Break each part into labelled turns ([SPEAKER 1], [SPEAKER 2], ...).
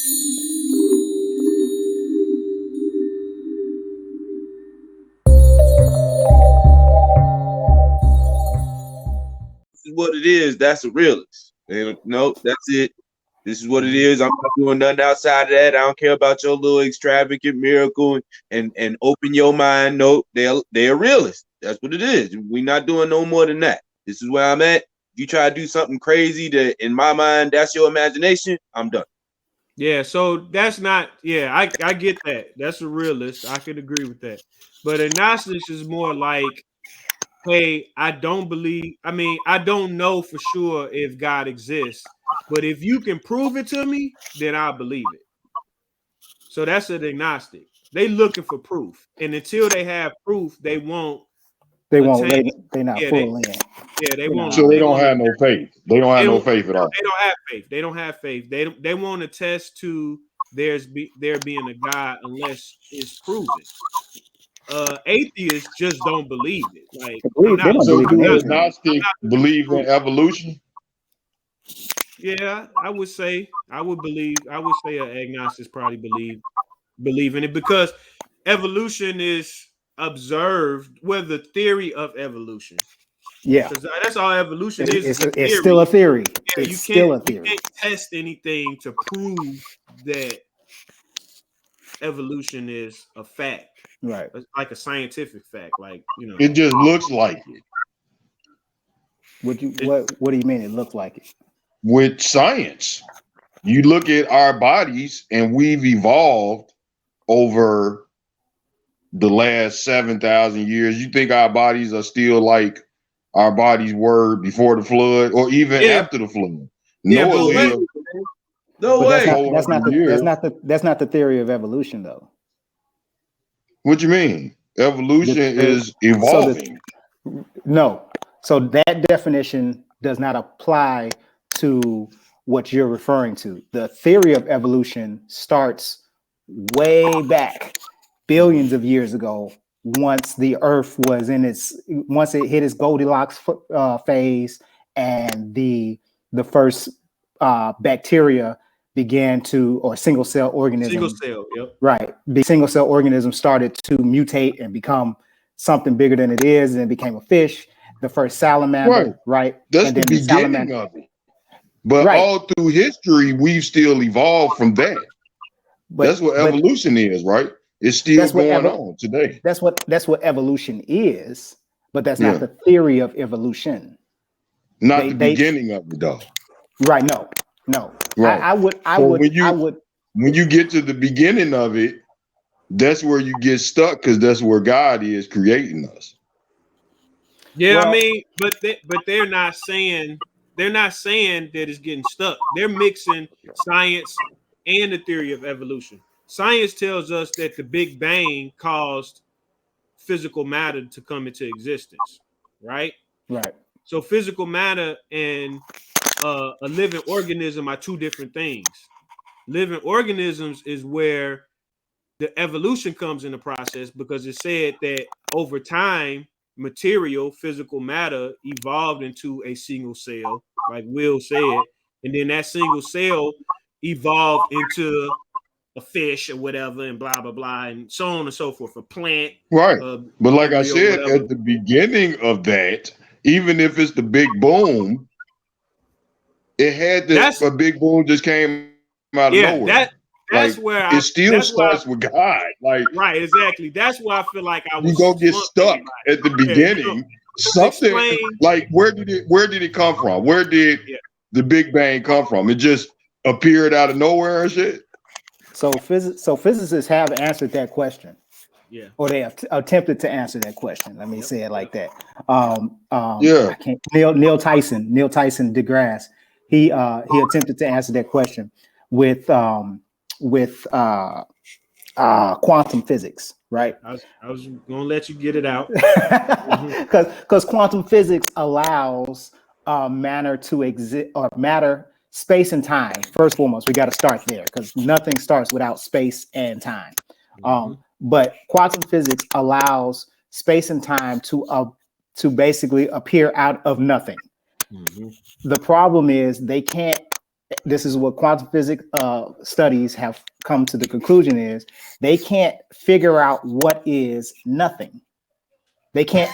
[SPEAKER 1] This is what it is. That's a realist. And no, that's it. This is what it is. I'm not doing nothing outside of that. I don't care about your little extravagant miracle and open your mind. No, they're realists. That's what it is. We're not doing no more than that. This is where I'm at. If you try to do something crazy that in my mind, that's your imagination, I'm done.
[SPEAKER 2] Yeah, so that's not, yeah, I get that. That's a realist. I could agree with that. But agnostics is more like, hey, I don't believe, I mean, I don't know for sure if God exists, but if you can prove it to me, then I'll believe it. So that's an agnostic. They looking for proof. And until they have proof, they won't attain.
[SPEAKER 3] They not
[SPEAKER 2] Yeah,
[SPEAKER 3] full in.
[SPEAKER 2] they won't.
[SPEAKER 4] So they
[SPEAKER 2] They
[SPEAKER 4] don't
[SPEAKER 2] won't.
[SPEAKER 4] have no faith. They don't have no faith at all.
[SPEAKER 2] They don't have faith. They don't have faith. They won't attest to there being a God unless it's proven. Atheists just don't believe it. Like,
[SPEAKER 4] So do agnostics believe in evolution?
[SPEAKER 2] Yeah, I would say an agnostic probably believe in it because evolution is observed. Well, the theory of evolution.
[SPEAKER 3] Yeah,
[SPEAKER 2] because that's all evolution is.
[SPEAKER 3] It's still a theory.
[SPEAKER 2] Yeah,
[SPEAKER 3] it's still a theory.
[SPEAKER 2] You can't test anything to prove that evolution is a fact.
[SPEAKER 3] Right.
[SPEAKER 2] It's like a scientific fact. Like,
[SPEAKER 4] it just looks like it.
[SPEAKER 3] What do you mean it looks like it?
[SPEAKER 4] With science, you look at our bodies and we've evolved over the last 7,000 years. You think our bodies are still like our bodies were before the flood or even after the flood?
[SPEAKER 2] No way.
[SPEAKER 3] That's not the theory of evolution, though.
[SPEAKER 4] What you mean? Evolution is evolving.
[SPEAKER 3] So that definition does not apply to what you're referring to. The theory of evolution starts way back, billions of years ago, once the Earth was once it hit its Goldilocks phase, and the first bacteria began to, or single cell organisms. Right. The single cell organisms started to mutate and become something bigger than it is, and it became a fish. The first salamander, right?
[SPEAKER 4] That's the beginning of it. But all through history, we've still evolved from that. That's what evolution is, right? It's still going on today.
[SPEAKER 3] That's what evolution is, but that's not the theory of evolution.
[SPEAKER 4] Not the beginning of it, though.
[SPEAKER 3] Right? No. Right.
[SPEAKER 4] When you get to the beginning of it, that's where you get stuck because that's where God is creating us.
[SPEAKER 2] Yeah, I mean, but they're not saying that it's getting stuck. They're mixing science and the theory of evolution. Science tells us that the Big Bang caused physical matter to come into existence, right?
[SPEAKER 3] Right.
[SPEAKER 2] So physical matter and a living organism are two different things. Living organisms is where the evolution comes in the process, because it said that over time, material, physical matter evolved into a single cell, like Will said, and then that single cell evolved into a fish or whatever, and blah blah blah, and so on and so forth. A plant,
[SPEAKER 4] right? But like I said, at the beginning of that, even if it's the big boom, it had a big boom just came out of nowhere.
[SPEAKER 2] That's where
[SPEAKER 4] it still starts with God. Like,
[SPEAKER 2] right, exactly. That's why I feel like I was.
[SPEAKER 4] You go get stuck at the beginning. Something like where did it come from? Where did the Big Bang come from? It just appeared out of nowhere and shit.
[SPEAKER 3] So physicists have answered that question.
[SPEAKER 2] Yeah.
[SPEAKER 3] Or they have attempted to answer that question. Let me say it like that. Neil Tyson DeGrasse, he attempted to answer that question with quantum physics, right?
[SPEAKER 2] I was gonna let you get it out.
[SPEAKER 3] Because quantum physics allows matter to exist, or matter, space and time. First and foremost, we got to start there, because nothing starts without space and time. But quantum physics allows space and time to basically appear out of nothing. The problem is they can't this is what quantum physics studies have come to the conclusion is they can't figure out what is nothing. They can't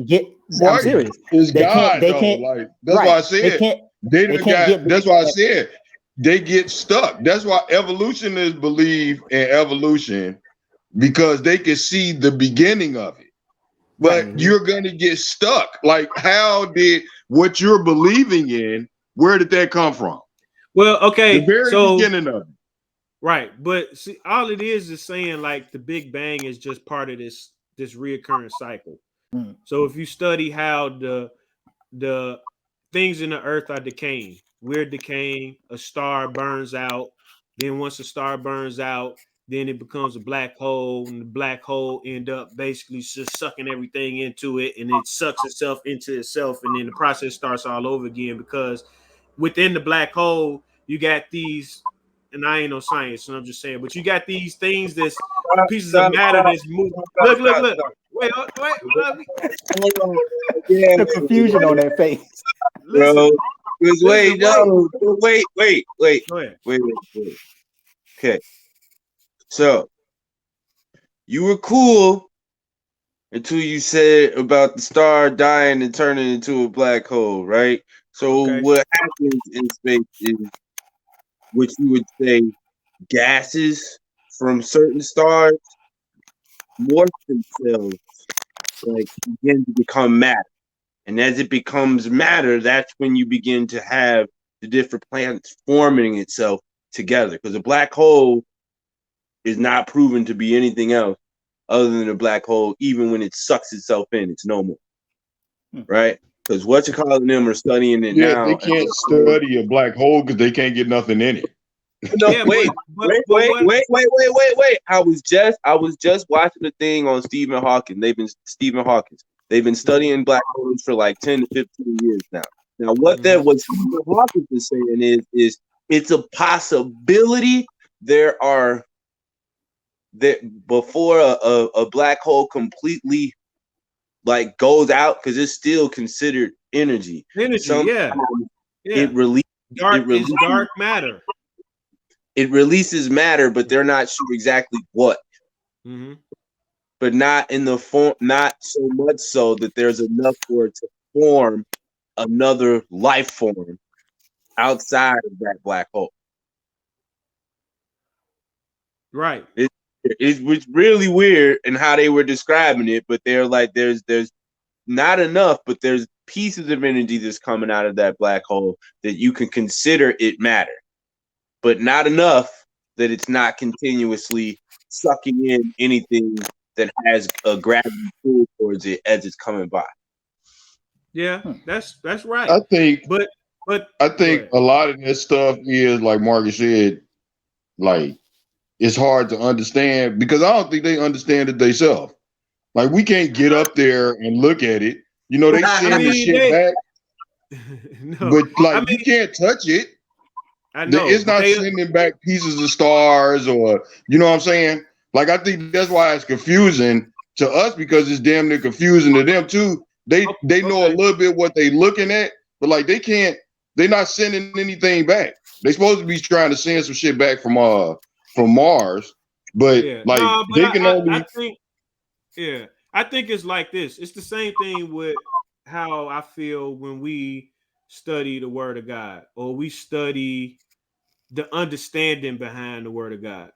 [SPEAKER 3] get. I'm serious.
[SPEAKER 4] It's
[SPEAKER 3] They can't.
[SPEAKER 4] God
[SPEAKER 3] They
[SPEAKER 4] though.
[SPEAKER 3] can't.
[SPEAKER 4] Like that's why
[SPEAKER 3] Right.
[SPEAKER 4] I said they
[SPEAKER 3] They
[SPEAKER 4] done
[SPEAKER 3] can't
[SPEAKER 4] got.
[SPEAKER 3] get.
[SPEAKER 4] That's why I said they get stuck. That's why evolutionists believe in evolution because they can see the beginning of it. But
[SPEAKER 3] Right.
[SPEAKER 4] you're gonna get stuck. Like, how did what you're believing in? Where did that come from?
[SPEAKER 2] Well, okay,
[SPEAKER 4] The very
[SPEAKER 2] so
[SPEAKER 4] beginning of it.
[SPEAKER 2] right, but see, all it is saying like the Big Bang is just part of this reoccurring cycle.
[SPEAKER 3] Mm.
[SPEAKER 2] So if you study how the things in the earth are decaying, we're decaying, a star burns out, then once a star burns out, then it becomes a black hole, and the black hole end up basically just sucking everything into it, and it sucks itself into itself, and then the process starts all over again because within the black hole you got these, and I ain't no science, and I'm just saying, but you got these things that's pieces of matter that's moving. Look. Wait.
[SPEAKER 1] Yeah,
[SPEAKER 3] The confusion on their face.
[SPEAKER 1] bro. Because
[SPEAKER 2] Listen,
[SPEAKER 1] wait.
[SPEAKER 2] Go ahead.
[SPEAKER 1] Okay. So you were cool until you said about the star dying and turning into a black hole, right? So
[SPEAKER 2] Okay.
[SPEAKER 1] what happens in space is what you would say gases from certain stars morph themselves, like begin to become matter. And as it becomes matter, that's when you begin to have the different planets forming itself together. Because a black hole is not proven to be anything else other than a black hole, even when it sucks itself in, it's no more. Right? Because what you calling them are studying it
[SPEAKER 4] Yeah,
[SPEAKER 1] now.
[SPEAKER 4] they can't study a black hole because they can't get nothing in it.
[SPEAKER 1] No,
[SPEAKER 2] Yeah,
[SPEAKER 1] wait. I was just watching a thing on Stephen Hawking. They've been studying black holes for like 10 to 15 years now. Now, what Stephen Hawking is saying is it's a possibility there are that before a black hole completely like goes out, because it's still considered energy.
[SPEAKER 2] Yeah.
[SPEAKER 1] It releases
[SPEAKER 2] dark matter.
[SPEAKER 1] It releases matter, but they're not sure exactly what.
[SPEAKER 2] Mm-hmm.
[SPEAKER 1] But not in the form, not so much so that there's enough for it to form another life form outside of that black hole.
[SPEAKER 2] Right.
[SPEAKER 1] It was really weird in how they were describing it, but they're like, there's not enough, but there's pieces of energy that's coming out of that black hole that you can consider it matter, but not enough that it's not continuously sucking in anything that has a gravity pull towards it as it's coming by.
[SPEAKER 2] Yeah, that's right.
[SPEAKER 4] I think I
[SPEAKER 2] go
[SPEAKER 4] think
[SPEAKER 2] ahead.
[SPEAKER 4] a lot of this stuff is like Marcus said, like it's hard to understand because I don't think they understand it themselves. Like we can't get up there and look at it. You know, they send the shit back,
[SPEAKER 2] No,
[SPEAKER 4] but like you can't touch it.
[SPEAKER 2] I know
[SPEAKER 4] It's not sending back pieces of stars or you know what I'm saying? Like I think that's why it's confusing to us because it's damn near confusing to them too. They know a little bit what they looking at, but like they're not sending anything back. They supposed to be trying to send some shit back from Mars, but they can only.
[SPEAKER 2] I think it's like this. It's the same thing with how I feel when we study the Word of God or we study the understanding behind the Word of God.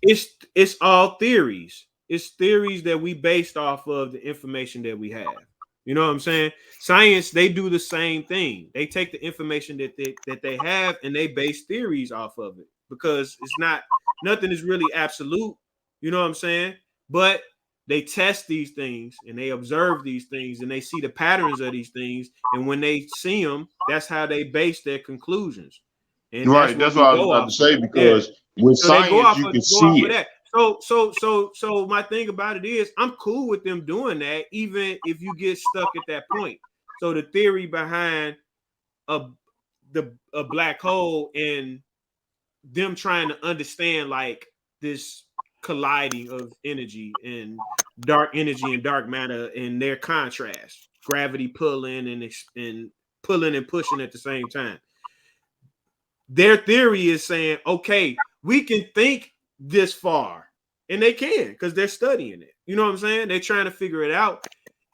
[SPEAKER 2] It's all theories. It's theories that we based off of the information that we have. You know what I'm saying? Science, they do the same thing. They take the information that they have and they base theories off of it because it's not nothing is really absolute. You know what I'm saying? But they test these things and they observe these things and they see the patterns of these things. And when they see them, that's how they base their conclusions. And
[SPEAKER 4] Right, that's what I was about to say because with
[SPEAKER 2] so they
[SPEAKER 4] science you can see it.
[SPEAKER 2] that. So my thing about it is I'm cool with them doing that, even if you get stuck at that point. So the theory behind a black hole and them trying to understand like this colliding of energy and dark matter and their contrast, gravity pulling and pulling and pushing at the same time. their theory is saying, okay, we can think this far, and they can because they're studying it. You know what I'm saying? They're trying to figure it out,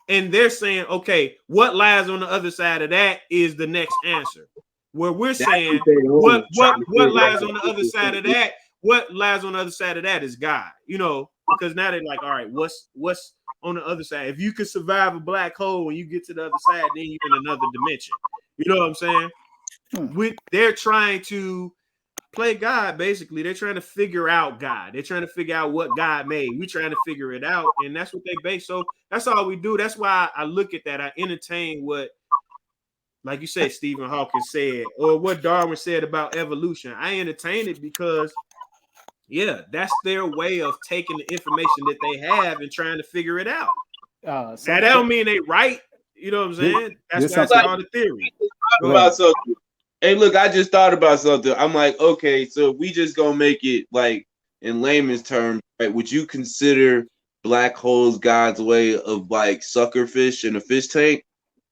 [SPEAKER 2] and they're saying, okay, what lies on the other side of that is the next answer. Where we're saying, what lies on the other side of that? What lies on the other side of that is God. You know, because now they're like, all right, what's on the other side? If you could survive a black hole when you get to the other side, then you're in another dimension. You know what I'm saying? They're trying to play God, basically. They're trying to figure out God. They're trying to figure out what God made. We're trying to figure it out, and that's what they base. So that's all we do. That's why I look at that. I entertain what, like you said, Stephen Hawking said, or what Darwin said about evolution. I entertain it because, yeah, that's their way of taking the information that they have and trying to figure it out. That don't mean they right. You know what I'm saying? That's why it's called a theory.
[SPEAKER 1] About something. Hey, look, I just thought about something. I'm like, okay, so if we just gonna make it like in layman's terms, right? Would you consider black holes God's way of like suckerfish in a fish tank?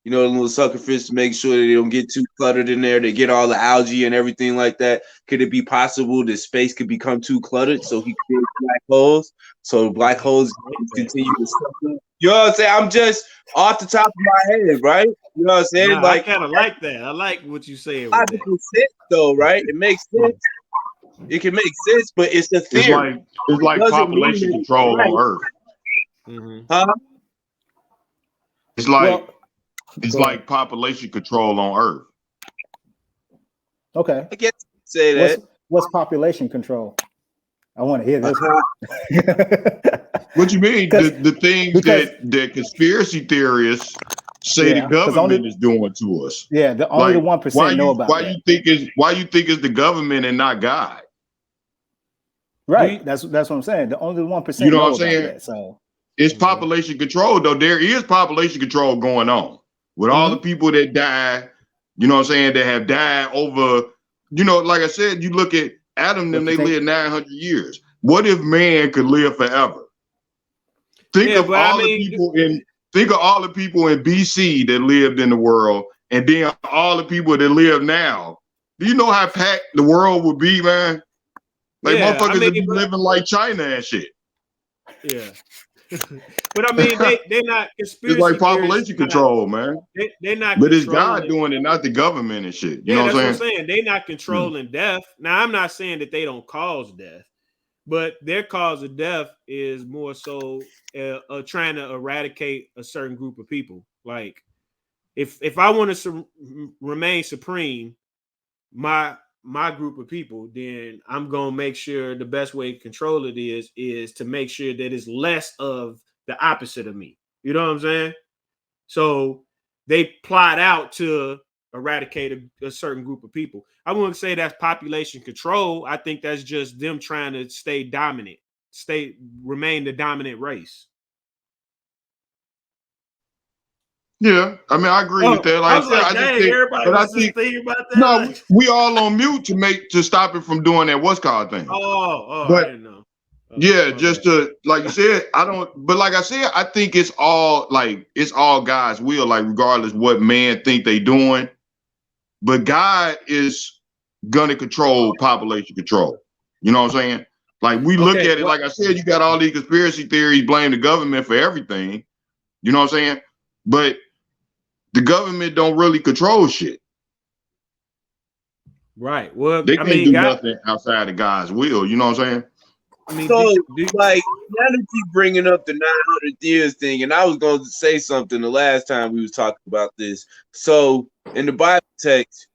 [SPEAKER 1] You know, the little suckerfish to make sure that they don't get too cluttered in there. They get all the algae and everything like that. Could it be possible that space could become too cluttered so he creates black holes? So black holes continue to sucker. You know what I'm saying? I'm just off the top of my head, right? You know what I'm saying?
[SPEAKER 2] I kind of like that. I like what you saying.
[SPEAKER 1] Logical sense, though, right? It makes sense. It can make sense, but it's the theory.
[SPEAKER 4] It's like population control on Earth.
[SPEAKER 1] Huh?
[SPEAKER 4] It's like population control on Earth.
[SPEAKER 3] Okay.
[SPEAKER 1] I guess say that.
[SPEAKER 3] What's population control? I want to hear this.
[SPEAKER 4] What you mean? The things that conspiracy theorists say the government is doing to us.
[SPEAKER 3] Yeah, the only the 1% know about that.
[SPEAKER 4] Why you think it's the government and not God?
[SPEAKER 3] Right. That's what I'm saying. The only 1%
[SPEAKER 4] you know
[SPEAKER 3] know
[SPEAKER 4] what I'm saying?
[SPEAKER 3] That, so
[SPEAKER 4] it's population control, though. There is population control going on with all the people that die. You know what I'm saying? That have died over. You know, like I said, you look at Adam. Them they lived 900 years. What if man could live forever? Think of all the people in BC that lived in the world, and then all the people that live now. Do you know how packed the world would be, man? Like motherfuckers would be living like China and shit.
[SPEAKER 2] Yeah. But I mean, they're not conspiracy.
[SPEAKER 4] It's like population control, man.
[SPEAKER 2] They're not.
[SPEAKER 4] But it's God doing it, not the government and shit. You know what I'm saying?
[SPEAKER 2] They're not controlling death. Now, I'm not saying that they don't cause death, but their cause of death is more so trying to eradicate a certain group of people. Like, if I want to remain supreme, my group of people, then I'm gonna make sure the best way to control it is to make sure that it's less of the opposite of me. You know what I'm saying? So they plot out to eradicate a certain group of people. I wouldn't say that's population control. I think that's just them trying to stay dominant, remain the dominant race.
[SPEAKER 4] Yeah, I mean, I agree with that. Like, I think thinking about that. No, we all on mute to stop it from doing that what's called thing.
[SPEAKER 2] But, I didn't know.
[SPEAKER 4] Just to, like you said, but like I said, I think it's all God's will, like regardless what man think they doing, but God is gonna control population control. You know what I'm saying? Like we look at it, like I said, you got all these conspiracy theories, blame the government for everything. You know what I'm saying? But the government don't really control shit.
[SPEAKER 2] Right. Well,
[SPEAKER 4] they can't do nothing outside of God's will. You know what I'm saying?
[SPEAKER 1] I mean, so, like, now that you bringing up the 900 years thing, and I was going to say something the last time we was talking about this. So, in the Bible text,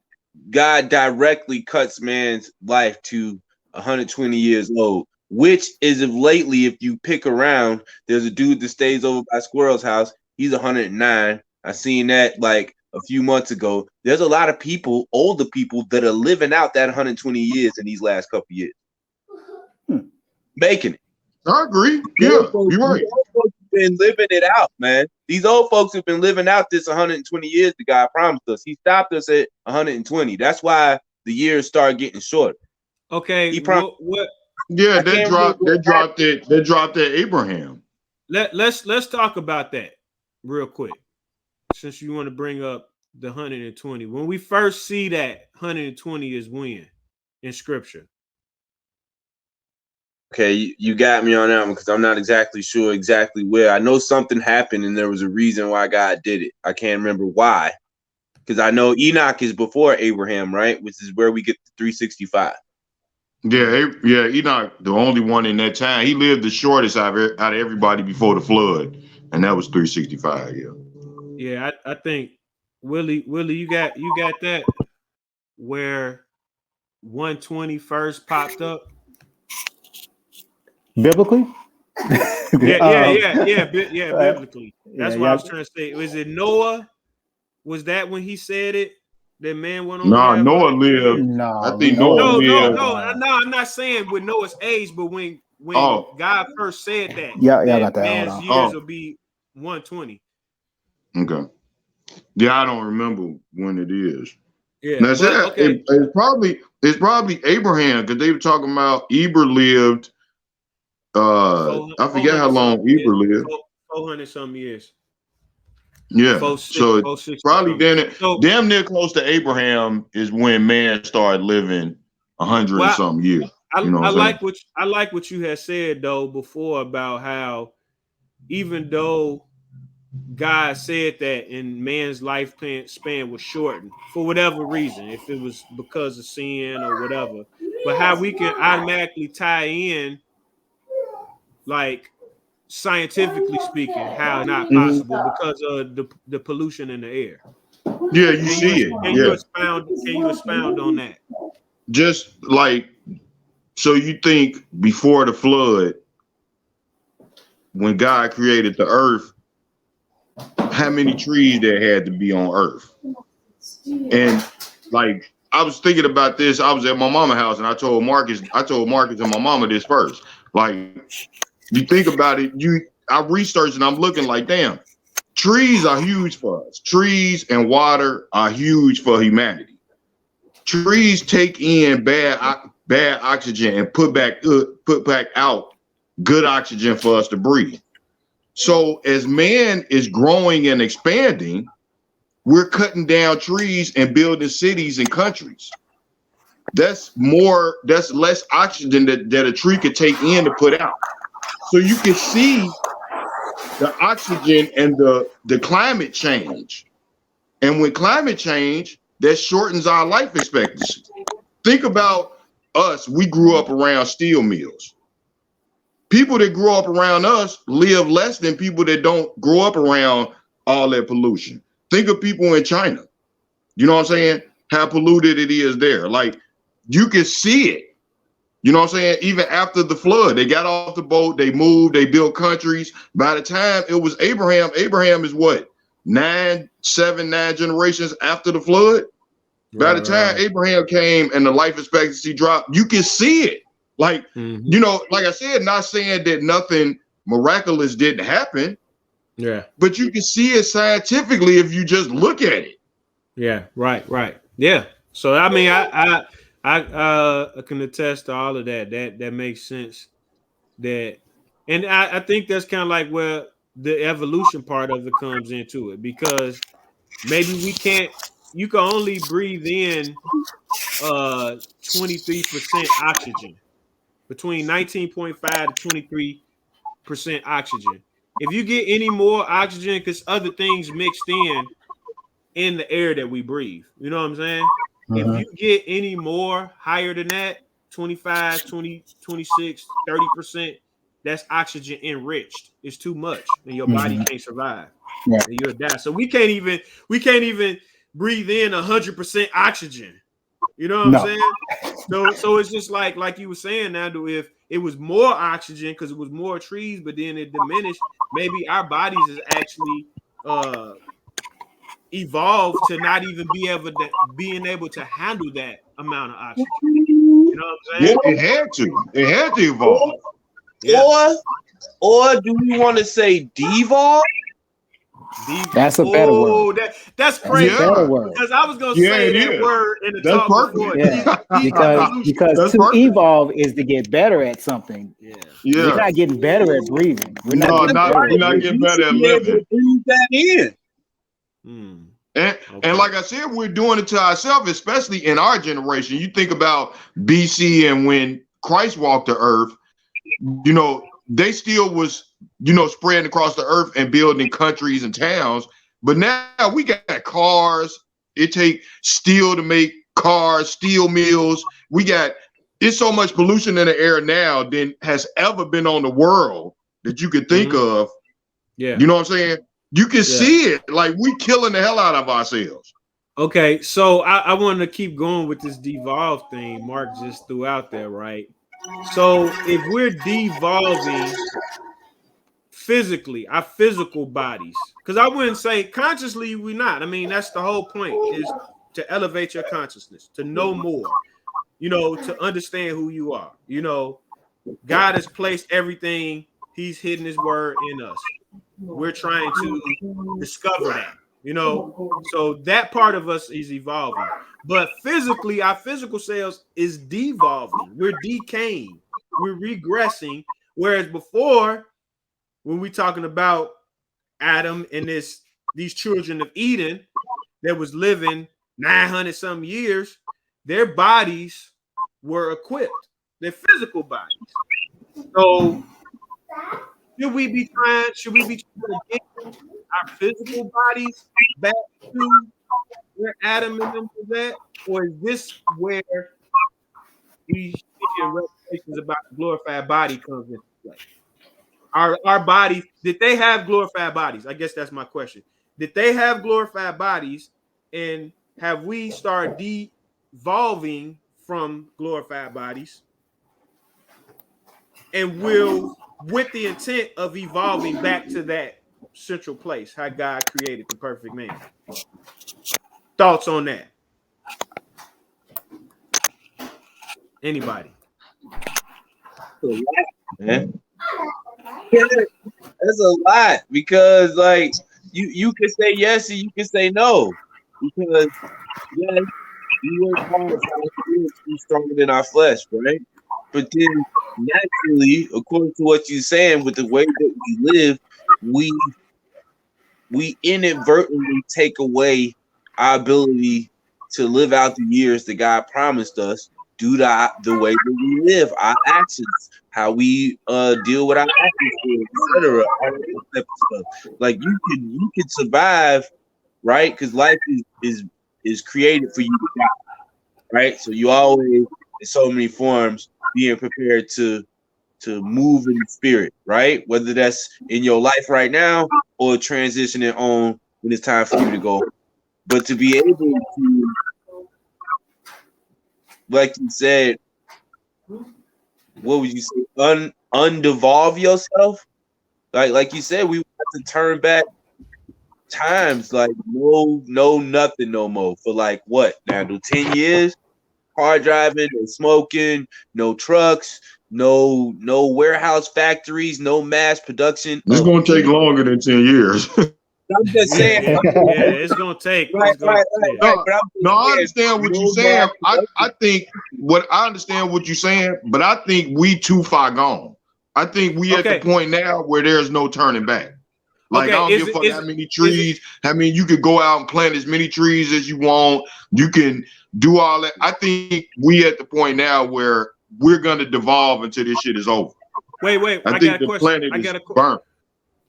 [SPEAKER 1] God directly cuts man's life to 120 years old, which is of lately, if you pick around, there's a dude that stays over by Squirrel's house. He's 109. I seen that like a few months ago. There's a lot of people, older people, that are living out that 120 years in these last couple years. Making it.
[SPEAKER 4] I agree. Yeah, you're right.
[SPEAKER 1] These old folks have been living it out, man. These old folks have been living out this 120 years that God promised us. He stopped us at 120. That's why the years start getting shorter.
[SPEAKER 2] Okay.
[SPEAKER 1] He promised.
[SPEAKER 2] What?
[SPEAKER 4] Yeah, they dropped that Abraham.
[SPEAKER 2] Let's talk about that real quick. Since you want to bring up the 120. When we first see that 120 is when? in scripture.
[SPEAKER 1] Okay, you got me on that one because I'm not exactly sure exactly where. I know something happened and there was a reason why God did it. I can't remember why. Because I know Enoch is before Abraham, right? Which is where we get the 365.
[SPEAKER 4] Yeah, Enoch, the only one in that time. He lived the shortest out of everybody before the flood, and that was 365. Yeah.
[SPEAKER 2] Yeah, I think Willie, you got that where 120 first popped up.
[SPEAKER 3] Biblically?
[SPEAKER 2] Biblically. That's what I
[SPEAKER 3] yeah.
[SPEAKER 2] was trying to say. Was it Noah? Was that when he said it? That man went on to
[SPEAKER 4] No,
[SPEAKER 2] have
[SPEAKER 4] Noah
[SPEAKER 2] 100 years?
[SPEAKER 4] lived.
[SPEAKER 3] No,
[SPEAKER 4] I think
[SPEAKER 3] Noah
[SPEAKER 4] Noah lived.
[SPEAKER 2] No. I'm not saying with Noah's age, but when
[SPEAKER 4] Oh,
[SPEAKER 2] God first said that,
[SPEAKER 3] Yeah, I
[SPEAKER 2] that
[SPEAKER 3] got that. Hold
[SPEAKER 2] man's
[SPEAKER 3] on.
[SPEAKER 2] years
[SPEAKER 4] Oh.
[SPEAKER 2] will be 120.
[SPEAKER 4] okay. Yeah, I don't remember when it is.
[SPEAKER 2] Yeah,
[SPEAKER 4] Now,
[SPEAKER 2] but okay.
[SPEAKER 4] it's probably Abraham because they were talking about Eber lived. I forget how
[SPEAKER 2] 400
[SPEAKER 4] long
[SPEAKER 2] something years.
[SPEAKER 4] Eber lived.
[SPEAKER 2] 400 something years.
[SPEAKER 4] Yeah, so it's
[SPEAKER 2] 460
[SPEAKER 4] probably
[SPEAKER 2] something. So,
[SPEAKER 4] damn near close to Abraham is when man started living 100 and
[SPEAKER 2] well,
[SPEAKER 4] something years. You know
[SPEAKER 2] I
[SPEAKER 4] what I'm saying?
[SPEAKER 2] like what you had said though before about how even though God said that in man's life span was shortened for whatever reason, if it was because of sin or whatever, but how we can automatically tie in, like scientifically speaking, how not
[SPEAKER 4] Mhm.
[SPEAKER 2] possible because of the pollution in the air.
[SPEAKER 4] Yeah, you see it. Yeah,
[SPEAKER 2] Can you expound on that?
[SPEAKER 4] just like so. You think before the flood, when God created the earth, how many trees there had to be on earth? And like I was thinking about this. I was at my mama's house and I told Marcus and my mama this first. Like you think about it, I researched and I'm looking like, damn, trees are huge for us. Trees and water are huge for humanity. Trees take in bad oxygen and put back out good oxygen for us to breathe. So as man is growing and expanding, we're cutting down trees and building cities and countries. That's less oxygen that a tree could take in to put out. So you can see the oxygen and the climate change. And with climate change, that shortens our life expectancy. Think about us. We grew up around steel mills. People that grow up around us live less than people that don't grow up around all that pollution. Think of people in China. You know what I'm saying? How polluted it is there. Like you can see it. You know what I'm saying? Even after the flood, they got off the boat, they moved, they built countries. By the time it was Abraham is what? 9 generations after the flood. By the time Abraham came and the life expectancy dropped, you can see it. Like, you know, like I said, not saying that nothing miraculous didn't happen.
[SPEAKER 2] Yeah.
[SPEAKER 4] But you can see it scientifically if you just look at it.
[SPEAKER 2] Yeah, right. Yeah. So I mean, I can attest to all of that. That makes sense. And I think that's kind of like where the evolution part of it comes into it, because maybe you can only breathe in 23% oxygen, between 19.5 to 23% oxygen. If you get any more oxygen, because other things mixed in the air that we breathe. You know what I'm saying? If you get any more higher than that, 25, 20, 26, 30%, that's oxygen enriched. It's too much and your body can't survive.
[SPEAKER 3] Yeah.
[SPEAKER 2] And you'll die. So we can't even breathe in 100% oxygen. You know what I'm saying? So it's just like you were saying now, if it was more oxygen because it was more trees, but then it diminished, maybe our bodies is actually evolved to not even being able to handle that amount of oxygen. You know what I'm saying?
[SPEAKER 4] Yeah, it had to. It had to evolve.
[SPEAKER 2] Yeah.
[SPEAKER 1] Or do we want to say devolve?
[SPEAKER 3] That's a better word.
[SPEAKER 2] That's crazy.
[SPEAKER 3] Better word.
[SPEAKER 2] Because I was gonna
[SPEAKER 4] Yeah,
[SPEAKER 2] say
[SPEAKER 4] it
[SPEAKER 2] that
[SPEAKER 4] is.
[SPEAKER 2] word in the
[SPEAKER 4] That's
[SPEAKER 2] talk
[SPEAKER 4] perfect.
[SPEAKER 2] before.
[SPEAKER 3] Yeah. Because
[SPEAKER 4] That's
[SPEAKER 3] to
[SPEAKER 4] perfect.
[SPEAKER 3] evolve is to get better at something.
[SPEAKER 2] Yeah.
[SPEAKER 3] We're not getting better at breathing. We're not
[SPEAKER 4] No,
[SPEAKER 3] getting better
[SPEAKER 4] we're
[SPEAKER 3] at
[SPEAKER 4] not
[SPEAKER 3] breathing.
[SPEAKER 4] getting better at
[SPEAKER 1] Be able to
[SPEAKER 4] living.
[SPEAKER 1] breathe that in.
[SPEAKER 4] And like I said, we're doing it to ourselves, especially in our generation. You think about BC and when Christ walked the earth, you know, they still was, you know, spreading across the earth and building countries and towns. But now we got cars. It take steel to make cars, steel mills. It's so much pollution in the air now than has ever been on the world that you could think of.
[SPEAKER 2] Yeah.
[SPEAKER 4] You know what I'm saying? You can see it. Like, we killing the hell out of ourselves.
[SPEAKER 2] Okay, so I wanted to keep going with this devolve thing Mark just threw out there, right? So if we're devolving physically, our physical bodies, because I wouldn't say consciously we're not. I mean, that's the whole point, is to elevate your consciousness, to know more, you know, to understand who you are. You know, God has placed everything, he's hidden his word in us. We're trying to discover that, you know, so that part of us is evolving. But physically, our physical selves is devolving. We're decaying, we're regressing. Whereas before, when we're talking about Adam and these children of Eden that was living 900 some years, their bodies were equipped, their physical bodies. So should we be trying to get our physical bodies back to where Adam and them was at? Or is this where these revelations about the glorified body comes into play? Our bodies, did they have glorified bodies? I guess that's my question. Did they have glorified bodies, and have we started devolving from glorified bodies? And will, with the intent of evolving back to that central place, how God created the perfect man. Thoughts on that? Anybody?
[SPEAKER 1] Man. That's a lot, because like you can say yes and you can say no, because yes, we work hard for our spirits to be stronger than our flesh, right? But then naturally, according to what you're saying, with the way that we live, we inadvertently take away our ability to live out the years that God promised us due to the way that we live, our actions, how we deal with our actions, etc. All that type of stuff. Like you can survive, right? Because life is created for you to die, right? So you always, in so many forms, being prepared to move in the spirit, right? Whether that's in your life right now or transitioning on when it's time for you to go. But to be able to, like you said, what would you say, undevolve yourself? Like you said, we have to turn back times, like no nothing no more for like what now? 10 years? Car driving, no smoking, no trucks, no warehouse factories, no mass production.
[SPEAKER 4] It's going to take longer than 10 years.
[SPEAKER 1] I'm just saying.
[SPEAKER 2] It's gonna take.
[SPEAKER 1] Right.
[SPEAKER 4] No, I understand what you're saying. I think what I understand what you're saying, but I think we too far gone. I think we at the point now where there's no turning back. Like, I don't give a fuck how many trees. I mean, you could go out and plant as many trees as you want. You can do all that. I think we at the point now where we're gonna devolve until this shit is over.
[SPEAKER 2] Wait. I got a question.
[SPEAKER 4] Burnt.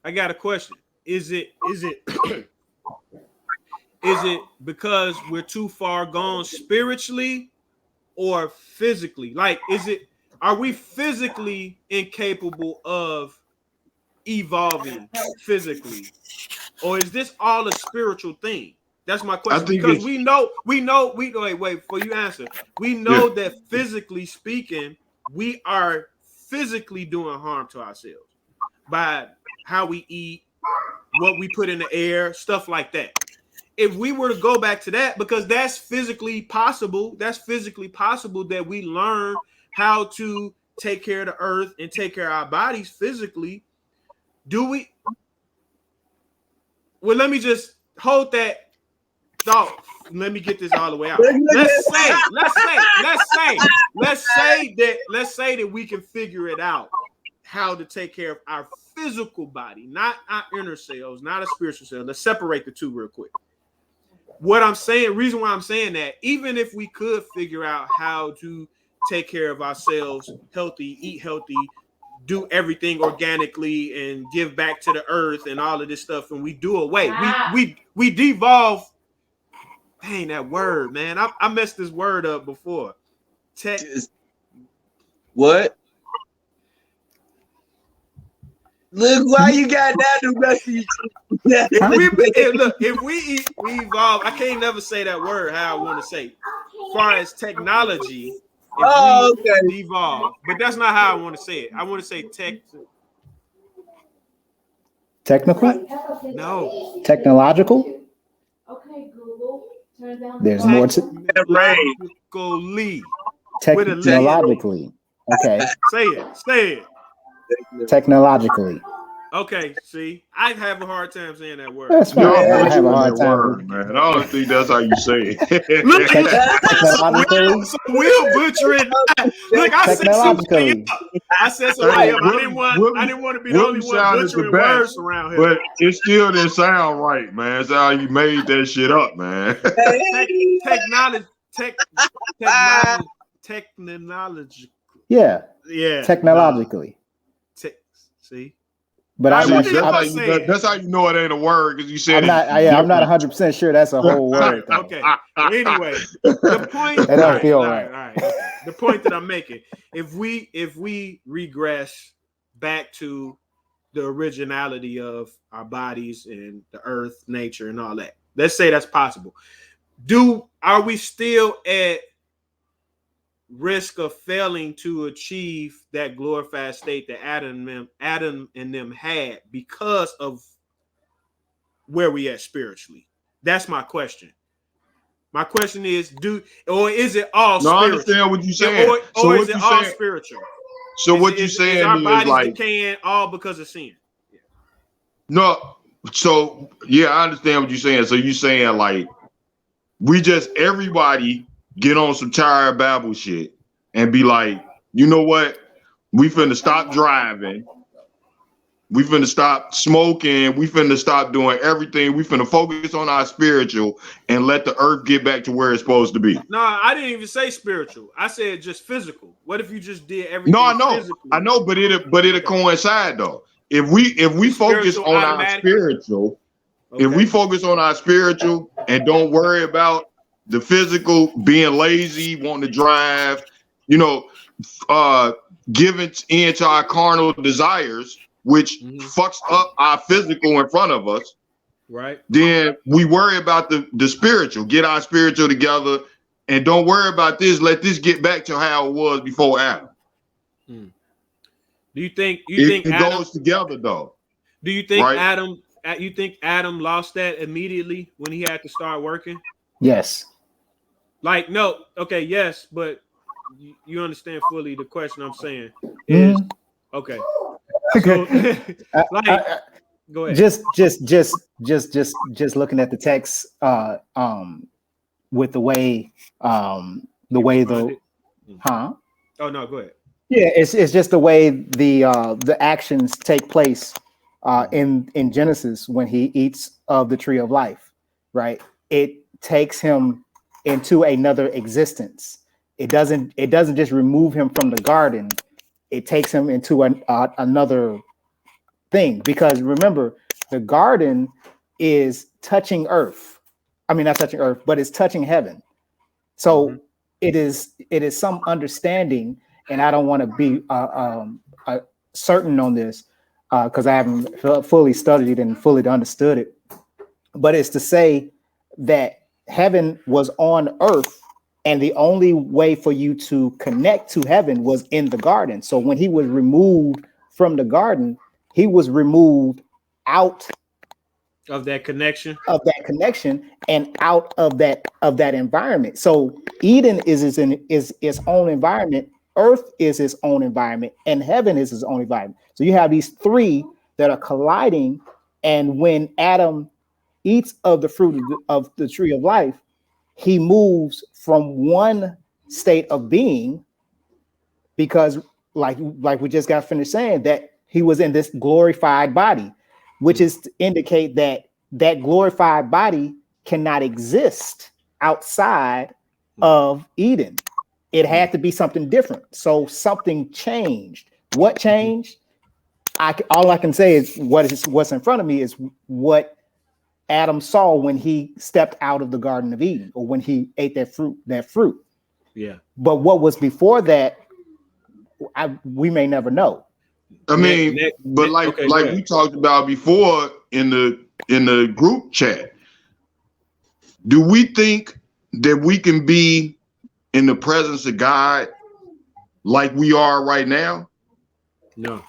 [SPEAKER 2] I got a question. Is it is it because we're too far gone spiritually or physically? Like, are we physically incapable of evolving physically, or is this all a spiritual thing? That's my question. Because we know. Wait. Before you answer, we know that physically speaking, we are physically doing harm to ourselves by how we eat, what we put in the air, stuff like that. If we were to go back to that, because that's physically possible that we learn how to take care of the earth and take care of our bodies physically. Do we? Well, let me just hold that thought. Let me get this all the way out. Let's say that we can figure it out, how to take care of our physical body, not our inner selves, not a spiritual self. Let's separate the two real quick. what I'm saying, reason why I'm saying that, even if we could figure out how to take care of ourselves, healthy, eat healthy, do everything organically, and give back to the earth and all of this stuff, and we do away, we devolve. Dang, that word, man, I messed this word up before.
[SPEAKER 1] What? Look why you got that message.
[SPEAKER 2] If we evolve, I can't never say that word how I want to say. As far as technology, if we devolve, but that's not how I want to say it. I want to say
[SPEAKER 3] Technical?
[SPEAKER 2] No.
[SPEAKER 3] Technological?
[SPEAKER 5] Okay, Google. Turn down.
[SPEAKER 3] There's more to technologically. Okay.
[SPEAKER 2] Say it.
[SPEAKER 3] Technologically.
[SPEAKER 2] Okay, see, I have a hard time saying that word.
[SPEAKER 3] That's fine. I have a hard time.
[SPEAKER 4] Word, man. I don't think that's how you say it.
[SPEAKER 2] Look,
[SPEAKER 3] technologically.
[SPEAKER 2] so we'll butcher it. Look, I said something up. I didn't want to be the only one butchering words around here.
[SPEAKER 4] But it still didn't sound right, man. That's how you made that shit up, man.
[SPEAKER 2] Technology.
[SPEAKER 3] Yeah.
[SPEAKER 2] See.
[SPEAKER 3] Technologically. But
[SPEAKER 4] that's how you know it ain't a word, because you said
[SPEAKER 3] I'm not 100% sure that's a whole word.
[SPEAKER 2] Okay. Anyway, the point.
[SPEAKER 3] It don't feel right.
[SPEAKER 2] All right. The point that I'm making: if we regress back to the originality of our bodies and the earth, nature, and all that, let's say that's possible. Are we still at risk of failing to achieve that glorified state that Adam and them had because of where we at spiritually? That's my question. My question is, is it all spiritual?
[SPEAKER 4] I understand what you're saying.
[SPEAKER 2] Or is it all spiritual?
[SPEAKER 4] So what you're saying
[SPEAKER 2] is our bodies
[SPEAKER 4] like
[SPEAKER 2] decaying all because of sin? Yeah.
[SPEAKER 4] No, so yeah, I understand what you're saying. So you're saying like everybody get on some tired Babel shit and be like, you know what? We finna stop driving. We finna stop smoking. We finna stop doing everything. We finna focus on our spiritual and let the earth get back to where it's supposed to be.
[SPEAKER 2] No, I didn't even say spiritual. I said just physical. What if you just did everything?
[SPEAKER 4] No, I know.
[SPEAKER 2] Physically?
[SPEAKER 4] I know, but it'll coincide though. If we focus on our spiritual, if we focus on our spiritual and don't worry about the physical, being lazy, wanting to drive, giving in to our carnal desires, which fucks up our physical in front of us,
[SPEAKER 2] right? Then
[SPEAKER 4] we worry about the spiritual, get our spiritual together, and don't worry about this. Let this get back to how it was before Adam.
[SPEAKER 2] Do you think
[SPEAKER 4] it goes together though?
[SPEAKER 2] Do you think Adam lost that immediately when he had to start working?
[SPEAKER 3] Yes.
[SPEAKER 2] Like, no, okay, yes, but you understand fully the question I'm saying is okay. So, go ahead.
[SPEAKER 3] Just looking at the text, with the way Oh no,
[SPEAKER 2] go ahead.
[SPEAKER 3] Yeah, it's just the way the actions take place in Genesis when he eats of the tree of life, right? It takes him into another existence. It doesn't just remove him from the garden. It takes him into another thing, because remember, the garden is touching earth. I mean, not touching earth, but it's touching heaven. So it is some understanding, and I don't want to be certain on this because I haven't fully studied it and fully understood it. But it's to say that heaven was on earth, and the only way for you to connect to heaven was in the garden. So when he was removed from the garden, he was removed out
[SPEAKER 2] of that connection,
[SPEAKER 3] and out of that environment. So Eden is its own environment, earth is its own environment, and heaven is its own environment. So you have these three that are colliding, and when Adam eats of the fruit of the tree of life, he moves from one state of being, because like we just got finished saying, that he was in this glorified body, which is to indicate that glorified body cannot exist outside of Eden. It had to be something different. So something changed. What changed? All I can say is what's in front of me is what Adam saw when he stepped out of the Garden of Eden, or when he ate that fruit.
[SPEAKER 2] Yeah.
[SPEAKER 3] But what was before that, we may never know.
[SPEAKER 4] I mean, like we talked about before in the group chat, do we think that we can be in the presence of God like we are right now?
[SPEAKER 2] No.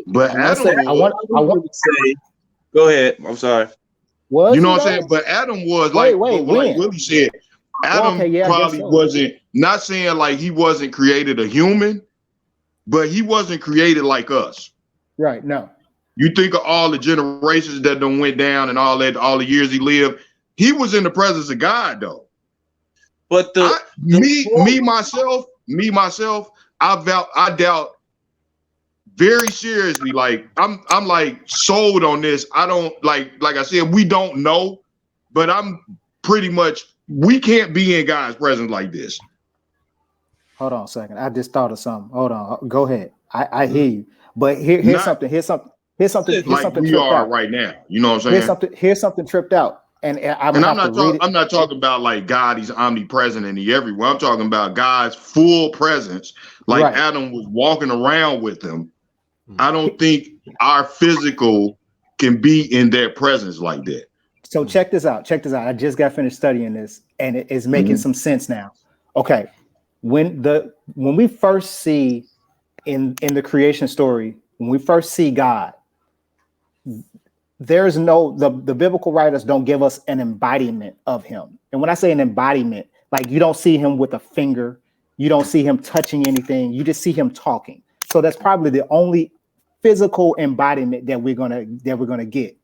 [SPEAKER 4] But Adam,
[SPEAKER 1] I want to say, go ahead. I'm sorry.
[SPEAKER 3] Was
[SPEAKER 4] you know what I'm saying? But Adam was like Willie said, Adam probably wasn't, not saying like he wasn't created a human, but he wasn't created like us.
[SPEAKER 3] Right. No.
[SPEAKER 4] You think of all the generations that done went down and all the years he lived. He was in the presence of God though.
[SPEAKER 1] But
[SPEAKER 4] me myself, I doubt very seriously. Like I'm like sold on this. I don't like I said, we don't know, but I'm pretty much, we can't be in God's presence like this.
[SPEAKER 3] Hold on a second. I just thought of something. Hold on. Go ahead. I hear you. But here's something
[SPEAKER 4] like we are right now. You know what I'm saying?
[SPEAKER 3] Here's something tripped out. And I'm
[SPEAKER 4] not talking about like God, he's omnipresent and he everywhere. I'm talking about God's full presence. Like Adam was walking around with him. I don't think our physical can be in that presence like that.
[SPEAKER 3] So check this out. I just got finished studying this, and it is making some sense now. Okay. When we first see in the creation story, when we first see God, there's the biblical writers don't give us an embodiment of him. And when I say an embodiment, like you don't see him with a finger, you don't see him touching anything, you just see him talking. So that's probably the only physical embodiment that we're gonna get.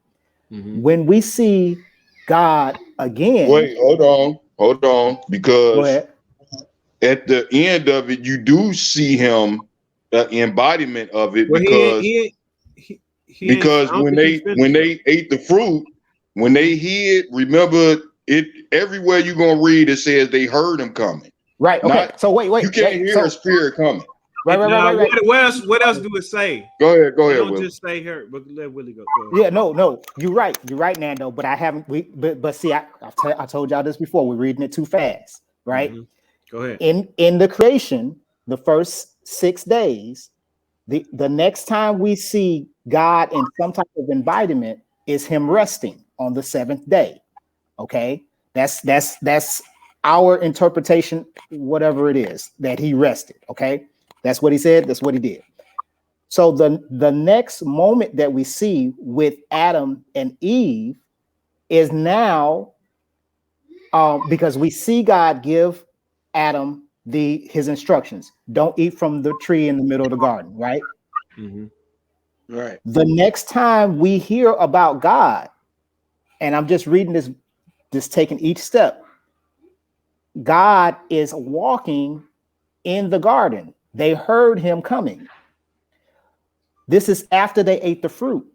[SPEAKER 3] When we see God again.
[SPEAKER 4] Wait, hold on, because at the end of it, you do see him, the embodiment of it, because when they ate the fruit, when they hid, remember it, everywhere you're gonna read, it says they heard him coming.
[SPEAKER 3] Right. Okay. So wait.
[SPEAKER 4] You can't hear a spirit coming.
[SPEAKER 3] Right.
[SPEAKER 2] What else do it say?
[SPEAKER 4] Go ahead.
[SPEAKER 2] Don't
[SPEAKER 4] Willie.
[SPEAKER 2] just say her, but let Willie go.
[SPEAKER 3] Yeah, no. You're right, Nando. But I haven't. But see, I told y'all this before. We're reading it too fast, right?
[SPEAKER 2] Go ahead.
[SPEAKER 3] In the creation, the first 6 days, the next time we see God in some type of embodiment is him resting on the 7th day. Okay, that's our interpretation, whatever it is that he rested. Okay, that's what he said. That's what he did. So the next moment that we see with Adam and Eve is now, because we see God give Adam his instructions. Don't eat from the tree in the middle of the garden, right?
[SPEAKER 1] Right.
[SPEAKER 3] The next time we hear about God, and I'm just reading this taking each step, God is walking in the garden. They heard him coming. This is after they ate the fruit.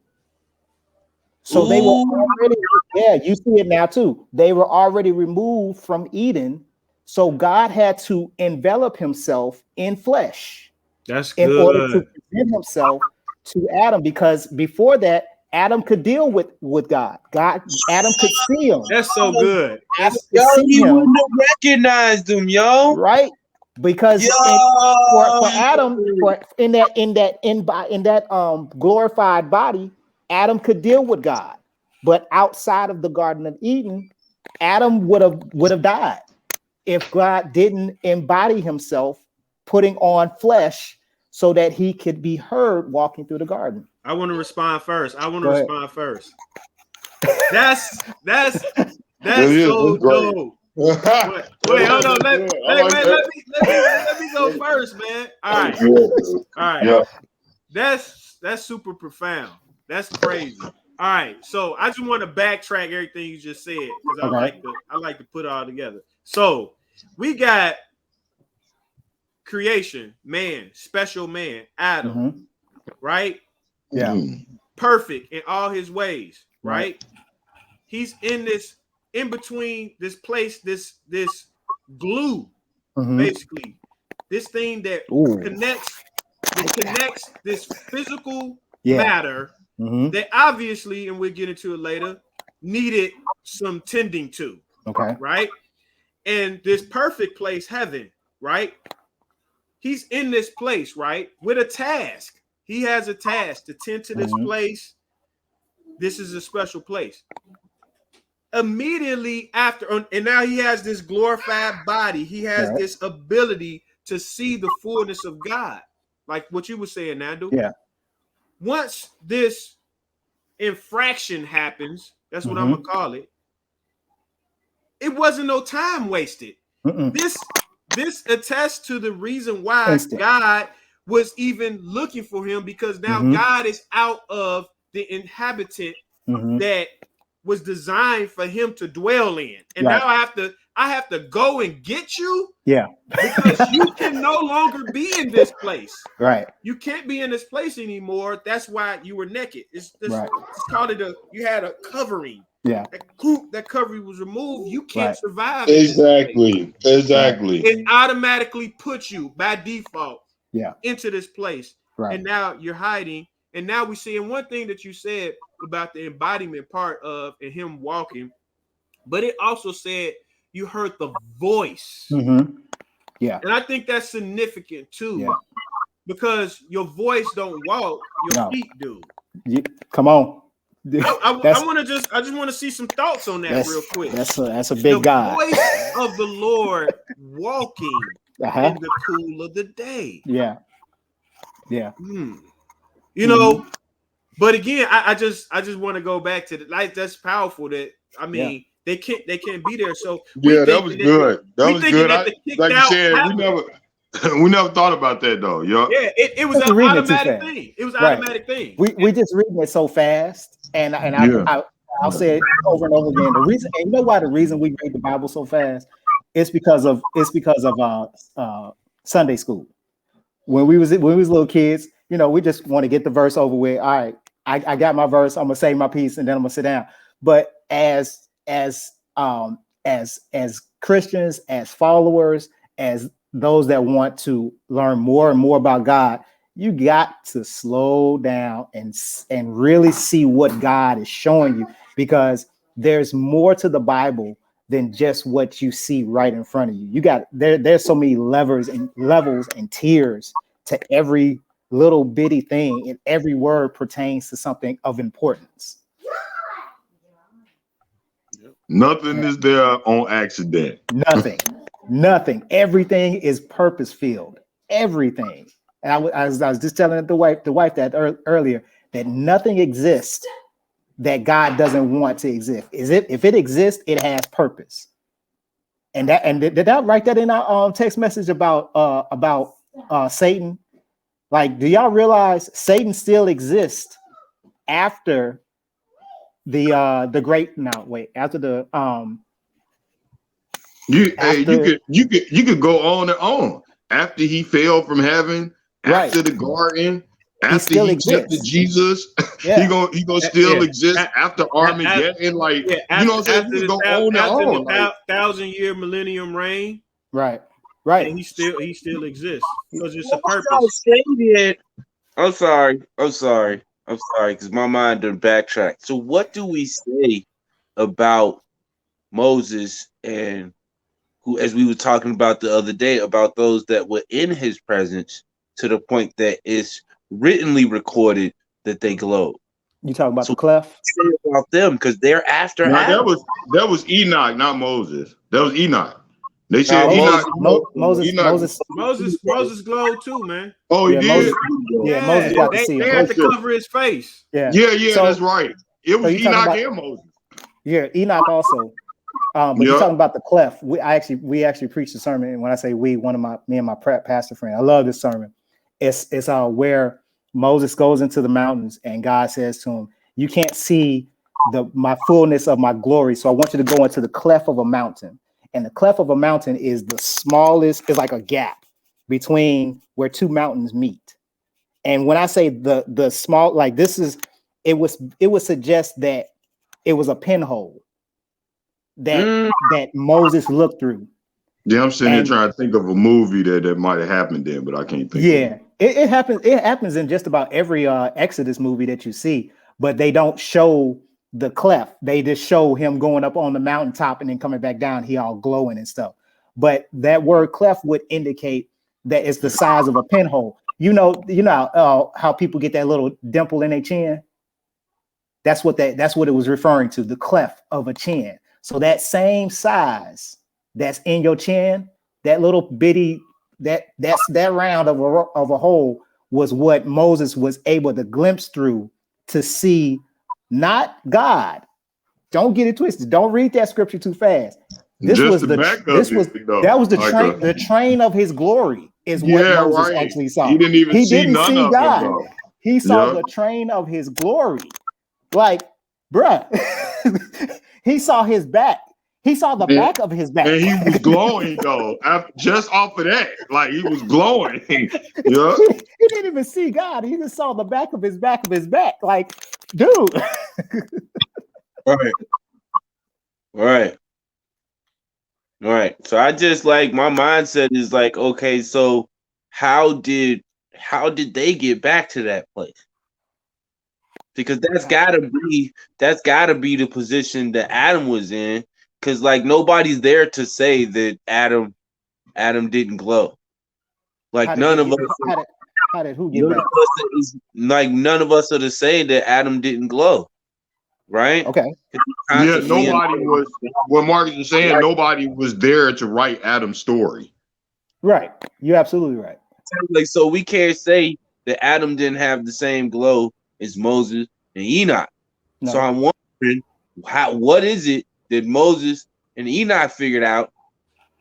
[SPEAKER 3] So they were already, you see it now too. They were already removed from Eden. So God had to envelop himself in flesh.
[SPEAKER 2] That's good.
[SPEAKER 3] In order to present himself to Adam, because before that, Adam could deal with God. Adam could see him.
[SPEAKER 2] That's so good.
[SPEAKER 1] He wouldn't have recognized him, yo.
[SPEAKER 3] Right? Because for Adam, in that glorified body, Adam could deal with God. But outside of the Garden of Eden, Adam would have died if God didn't embody himself, putting on flesh so that he could be heard walking through the garden.
[SPEAKER 2] I want to respond first. That's so dope. Wait, hold on. Let me go first, man. All right.
[SPEAKER 4] Yeah.
[SPEAKER 2] That's super profound. That's crazy. All right. So I just want to backtrack everything you just said, because I like to put it all together. So we got creation, man, special man, Adam, right?
[SPEAKER 3] Yeah.
[SPEAKER 2] Perfect in all his ways. right? He's in this, in between this place, this glue, basically. This thing that connects this physical matter that obviously, and we'll get into it later, needed some tending to.
[SPEAKER 3] Okay.
[SPEAKER 2] Right? And this perfect place, heaven, right? He's in this place, right? With a task. He has a task to tend to this place. This is a special place. Immediately after, and now he has this glorified body. He has this ability to see the fullness of God. Like what you were saying, Nando.
[SPEAKER 3] Yeah.
[SPEAKER 2] Once this infraction happens, that's what I'm gonna call it. It wasn't no time wasted. This attests to the reason why God was even looking for him, because now God is out of the inhabitant that was designed for him to dwell in. And now I have to go and get you.
[SPEAKER 3] Yeah.
[SPEAKER 2] Because you can no longer be in this place.
[SPEAKER 3] Right.
[SPEAKER 2] You can't be in this place anymore. That's why you were naked. It's called it you had a covering.
[SPEAKER 3] Yeah.
[SPEAKER 2] That covering was removed. You can't survive.
[SPEAKER 4] Exactly.
[SPEAKER 2] It automatically puts you by default into this place.
[SPEAKER 3] Right.
[SPEAKER 2] And now you're hiding. And now we see, and one thing that you said about the embodiment part of and him walking, but it also said you heard the voice.
[SPEAKER 3] Yeah.
[SPEAKER 2] And I think that's significant too, because your voice don't walk, your feet do.
[SPEAKER 3] Come on.
[SPEAKER 2] I just want to see some thoughts on that real quick.
[SPEAKER 3] That's a big God.
[SPEAKER 2] The voice of the Lord walking in the cool of the day.
[SPEAKER 3] Yeah.
[SPEAKER 2] You know, but again, I just want to go back to the light. That's powerful. That I mean, they can't be there. So
[SPEAKER 4] that was good. That was good. Like you said,
[SPEAKER 2] happened.
[SPEAKER 4] we never thought about that though.
[SPEAKER 2] Yeah, it was an automatic thing. It was an automatic thing.
[SPEAKER 3] We just reading it so fast, and I'll say it over and over again. The reason, and you know why the reason we read the Bible so fast, it's because of Sunday school. When we was little kids, you know, we just want to get the verse over with. All right, I got my verse. I'm gonna say my piece, and then I'm gonna sit down. But as Christians, as followers, as those that want to learn more and more about God, you got to slow down and really see what God is showing you, because there's more to the Bible than just what you see right in front of you. You got there's so many levels and tiers to every little bitty thing, and every word pertains to something of importance.
[SPEAKER 4] Nothing is there on accident.
[SPEAKER 3] Nothing. Everything is purpose filled. Everything. And I was just telling the wife that earlier, that nothing exists that God doesn't want to exist. If it exists, it has purpose. And did I write that in our text message about Satan? Like, do y'all realize Satan still exists after
[SPEAKER 4] you could go on and on. After he fell from heaven, after the garden, after he accepted Jesus, he gonna still exist after Armageddon. Like, you know what I'm saying? You go on and on.
[SPEAKER 2] After the 1,000-year millennium reign,
[SPEAKER 3] right.
[SPEAKER 2] And he still exists because it's a purpose.
[SPEAKER 1] I'm sorry, because my mind didn't backtrack. So what do we say about Moses and who, as we were talking about the other day, about those that were in his presence to the point that it's writtenly recorded that they glowed?
[SPEAKER 3] You talking about the cleft?
[SPEAKER 1] Say about them, because they're after.
[SPEAKER 4] That was Enoch, not Moses. That was Enoch. They said
[SPEAKER 2] Moses glowed too, man.
[SPEAKER 4] Oh, he did.
[SPEAKER 3] Moses got to see him.
[SPEAKER 2] They had to cover his face.
[SPEAKER 3] Yeah,
[SPEAKER 4] so, that's right. It was Enoch and Moses.
[SPEAKER 3] Yeah, Enoch also. But you're talking about the cleft. We actually preached a sermon, and when I say we, me and my pastor friend, I love this sermon. It's where Moses goes into the mountains, and God says to him, "You can't see my fullness of my glory, so I want you to go into the cleft of a mountain." And the cleft of a mountain is the smallest, is like a gap between where two mountains meet. And when I say the small, like this is, it would suggest that It was a pinhole that Moses looked through.
[SPEAKER 4] Yeah, I'm sitting there
[SPEAKER 3] And
[SPEAKER 4] trying to think of a movie that might have happened then, but I can't think of
[SPEAKER 3] yeah,
[SPEAKER 4] it.
[SPEAKER 3] it happens. It happens in just about every Exodus movie that you see, but they don't show the cleft. They just show him going up on the mountaintop and then coming back down. He all glowing and stuff. But that word cleft would indicate that it's the size of a pinhole. You know how people get that little dimple in their chin. That's what it was referring to, the cleft of a chin. So that same size that's in your chin, that little bitty, that round of a hole was what Moses was able to glimpse through to see not God. Don't get it twisted. Don't read that scripture too fast.
[SPEAKER 4] Just the back of it, though.
[SPEAKER 3] That was
[SPEAKER 4] Like
[SPEAKER 3] the train of his glory is what
[SPEAKER 4] yeah,
[SPEAKER 3] Moses
[SPEAKER 4] right.
[SPEAKER 3] actually saw.
[SPEAKER 4] He didn't even
[SPEAKER 3] He
[SPEAKER 4] see
[SPEAKER 3] didn't
[SPEAKER 4] none
[SPEAKER 3] see
[SPEAKER 4] of it,
[SPEAKER 3] God.
[SPEAKER 4] though.
[SPEAKER 3] He saw
[SPEAKER 4] Yep.
[SPEAKER 3] the train of his glory. Like, bruh, he saw his back. He saw the back of his back.
[SPEAKER 4] And he was glowing though, just off of that. Like he was glowing. Yeah.
[SPEAKER 3] He didn't even see God. He just saw the back of his back. Like, dude.
[SPEAKER 1] Right. So I just like my mindset is like, okay, so how did they get back to that place? Because that's gotta be the position that Adam was in. Because like nobody's there to say that Adam didn't glow. Like none of us
[SPEAKER 3] How did who get back?
[SPEAKER 1] None of us are to say that Adam didn't glow, right?
[SPEAKER 3] Okay.
[SPEAKER 4] Yeah, nobody was. What Marcus is saying, nobody was there to write Adam's story.
[SPEAKER 3] Right, you're absolutely right.
[SPEAKER 1] Like, so we can't say that Adam didn't have the same glow as Moses and Enoch.
[SPEAKER 3] No.
[SPEAKER 1] So I'm wondering, what is it that Moses and Enoch figured out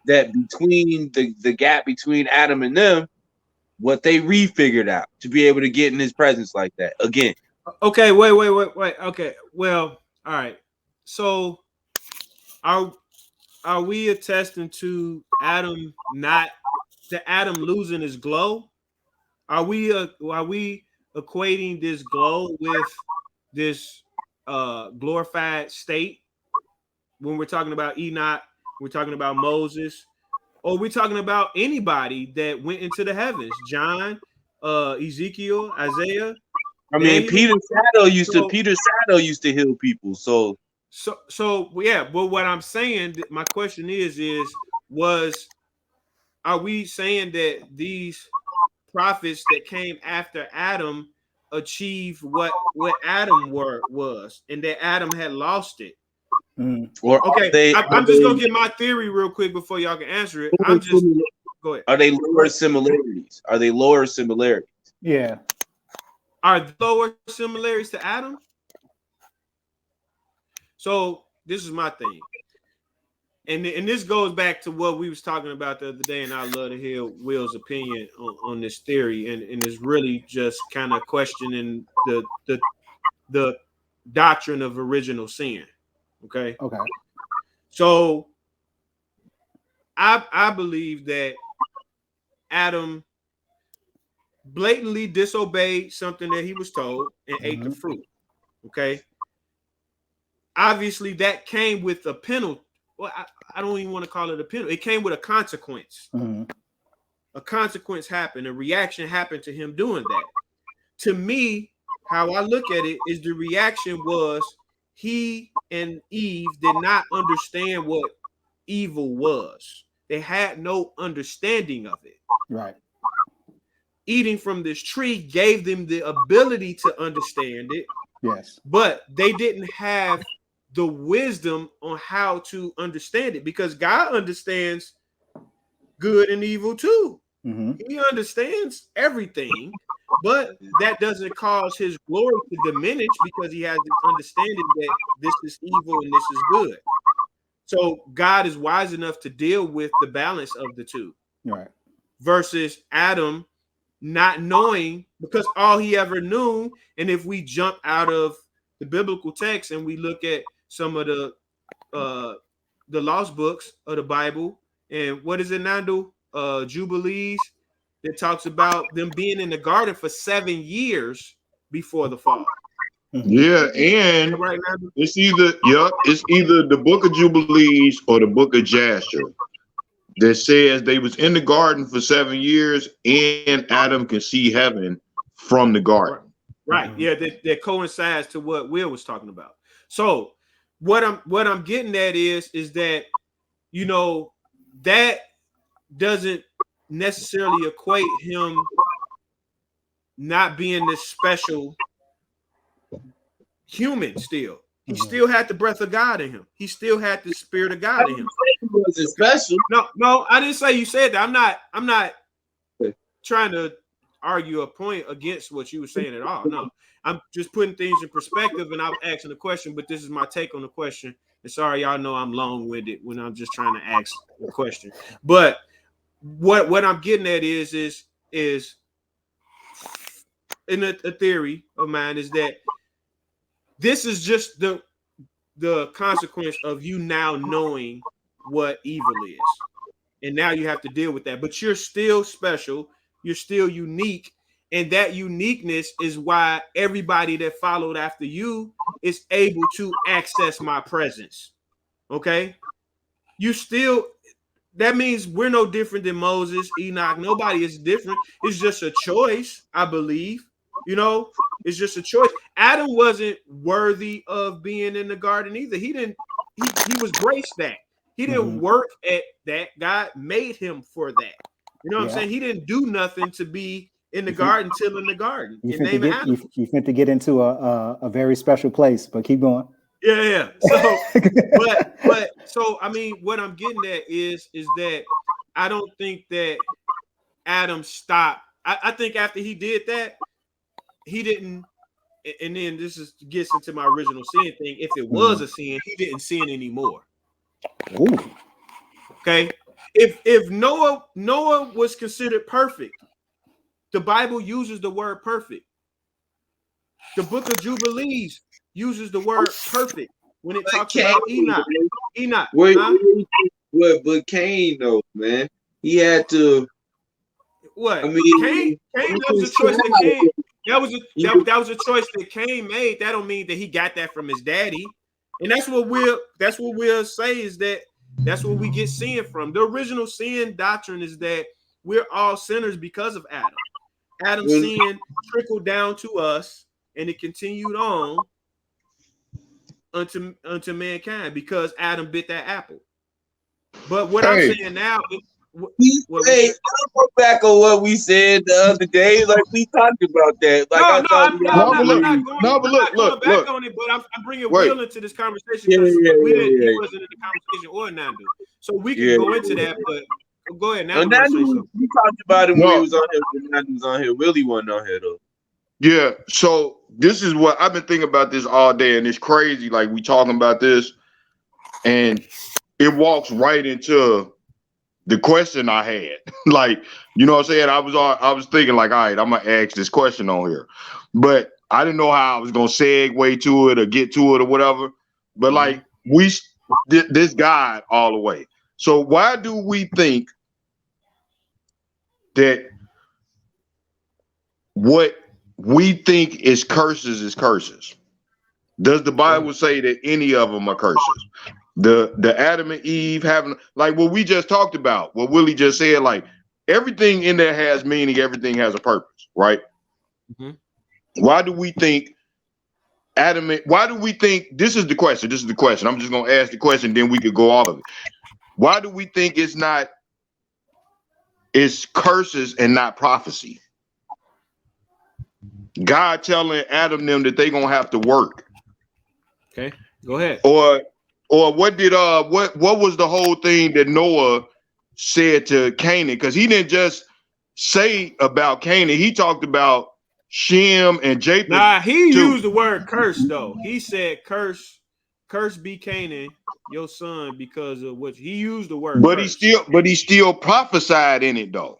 [SPEAKER 1] that between the gap between Adam and them, what they refigured out to be able to get in his presence like that again?
[SPEAKER 2] Okay, wait. Okay, well, all right. So are we attesting to Adam losing his glow? Are we equating this glow with this glorified state when we're talking about Enoch, we're talking about Moses, or we're talking about anybody that went into the heavens? John, Ezekiel, Isaiah.
[SPEAKER 1] I mean,
[SPEAKER 2] Daniel?
[SPEAKER 1] Peter Shadow used to heal people. So
[SPEAKER 2] yeah. But what I'm saying, my question is are we saying that these prophets that came after Adam achieved what Adam was, and that Adam had lost it?
[SPEAKER 1] Or
[SPEAKER 2] okay, I'm just gonna get my theory real quick before y'all can answer it. Go ahead.
[SPEAKER 1] Are they lower similarities?
[SPEAKER 3] Yeah.
[SPEAKER 2] Are lower similarities to Adam? So this is my thing, and this goes back to what we was talking about the other day, and I love to hear Will's opinion on this theory, and it's really just kind of questioning the doctrine of original sin. Okay. So I believe that Adam blatantly disobeyed something that he was told and ate the fruit. Okay. Obviously, that came with a penalty. Well, I don't even want to call it a penalty. It came with a consequence. A consequence happened. A reaction happened to him doing that. To me, how I look at it is the reaction was he and Eve did not understand what evil was. They had no understanding of it.
[SPEAKER 3] Right.
[SPEAKER 2] Eating from this tree gave them the ability to understand it.
[SPEAKER 3] Yes.
[SPEAKER 2] But they didn't have the wisdom on how to understand it, because God understands good and evil too. He understands everything, but that doesn't cause his glory to diminish, because he has this understanding that this is evil and this is good. So God is wise enough to deal with the balance of the two.
[SPEAKER 3] Right.
[SPEAKER 2] Versus Adam not knowing, because all he ever knew, and if we jump out of the biblical text and we look at some of the lost books of the Bible, and what is it, Nando? Jubilees, that talks about them being in the garden for 7 years before the fall.
[SPEAKER 4] Yeah, and
[SPEAKER 2] Right now,
[SPEAKER 4] it's either the Book of Jubilees or the Book of Jasher that says they was in the garden for 7 years and Adam can see heaven from the garden.
[SPEAKER 2] right? Yeah, that coincides to what Will was talking about. So what I'm getting at is that that doesn't necessarily equate him not being this special human still. He still had the breath of God in him. He still had the spirit of God in him.
[SPEAKER 1] It wasn't special.
[SPEAKER 2] No, I didn't say you said that. I'm not trying to argue a point against what you were saying at all. No, I'm just putting things in perspective, and I'm asking a question, but this is my take on the question. And sorry, y'all know I'm long-winded when I'm just trying to ask a question. But what I'm getting at is in a theory of mine is that this is just the consequence of you now knowing what evil is. And now you have to deal with that. But you're still special. You're still unique. And that uniqueness is why everybody that followed after you is able to access my presence. Okay? That means we're no different than Moses, Enoch. Nobody is different. It's just a choice, I believe. It's just a choice. Adam wasn't worthy of being in the garden either. He was graced that. He didn't work at that. God made him for that. You know what I'm saying? He didn't do nothing to be in the garden, till in the garden.
[SPEAKER 3] You finna to get into a very special place, but keep going.
[SPEAKER 2] Yeah. So, but so I mean, what I'm getting at is that I don't think that Adam stopped. I think after he did that, he didn't. And then this gets into my original sin thing. If it was a sin, he didn't sin anymore.
[SPEAKER 3] Ooh.
[SPEAKER 2] Okay. If Noah was considered perfect, the Bible uses the word perfect. The Book of Jubilees uses the word perfect when it talks about Enoch.
[SPEAKER 1] But Cain though, man, he had to.
[SPEAKER 2] What?
[SPEAKER 1] I mean,
[SPEAKER 2] Cain that was a choice that Cain. That was a choice that Cain made. That don't mean that he got that from his daddy. And that's what we'll say is that that's what we get sin from. The original sin doctrine is that we're all sinners because of Adam. Adam's sin trickled down to us, and it continued on unto mankind because Adam bit that apple. But what I'm saying now is,
[SPEAKER 1] hey, I'll go back on what we said the other day. Like we talked about that. Like I'm not
[SPEAKER 2] going back on it, but I'm bringing Will into this conversation because he wasn't in the conversation or Nandu. So we can go into that, but go ahead. Now
[SPEAKER 1] we talked about him when he was on here. When Nandu was on here, Willie wasn't on here though.
[SPEAKER 4] Yeah. So this is what I've been thinking about this all day, and it's crazy. Like we talking about this, and it walks right into the question I had. Like, you know what I'm saying? I was thinking like, all right, I'm gonna ask this question on here, but I didn't know how I was gonna segue to it or get to it or whatever. But like this guy all the way. So why do we think that what we think is curses? Does the Bible say that any of them are curses? The Adam and Eve having, like what we just talked about, what Willie just said, like everything in there has meaning, everything has a purpose, right? Why do we think why do we think, this is the question, I'm just gonna ask the question, then we could go off of it. Why do we think it's curses and not prophecy? God telling Adam them that they gonna have to work.
[SPEAKER 2] Okay, go ahead.
[SPEAKER 4] Or what did what was the whole thing that Noah said to Canaan? Because he didn't just say about Canaan, he talked about Shem and Japheth.
[SPEAKER 2] Nah, he used the word curse though. He said curse be Canaan, your son, because of what he used the word curse.
[SPEAKER 4] He still prophesied in it though.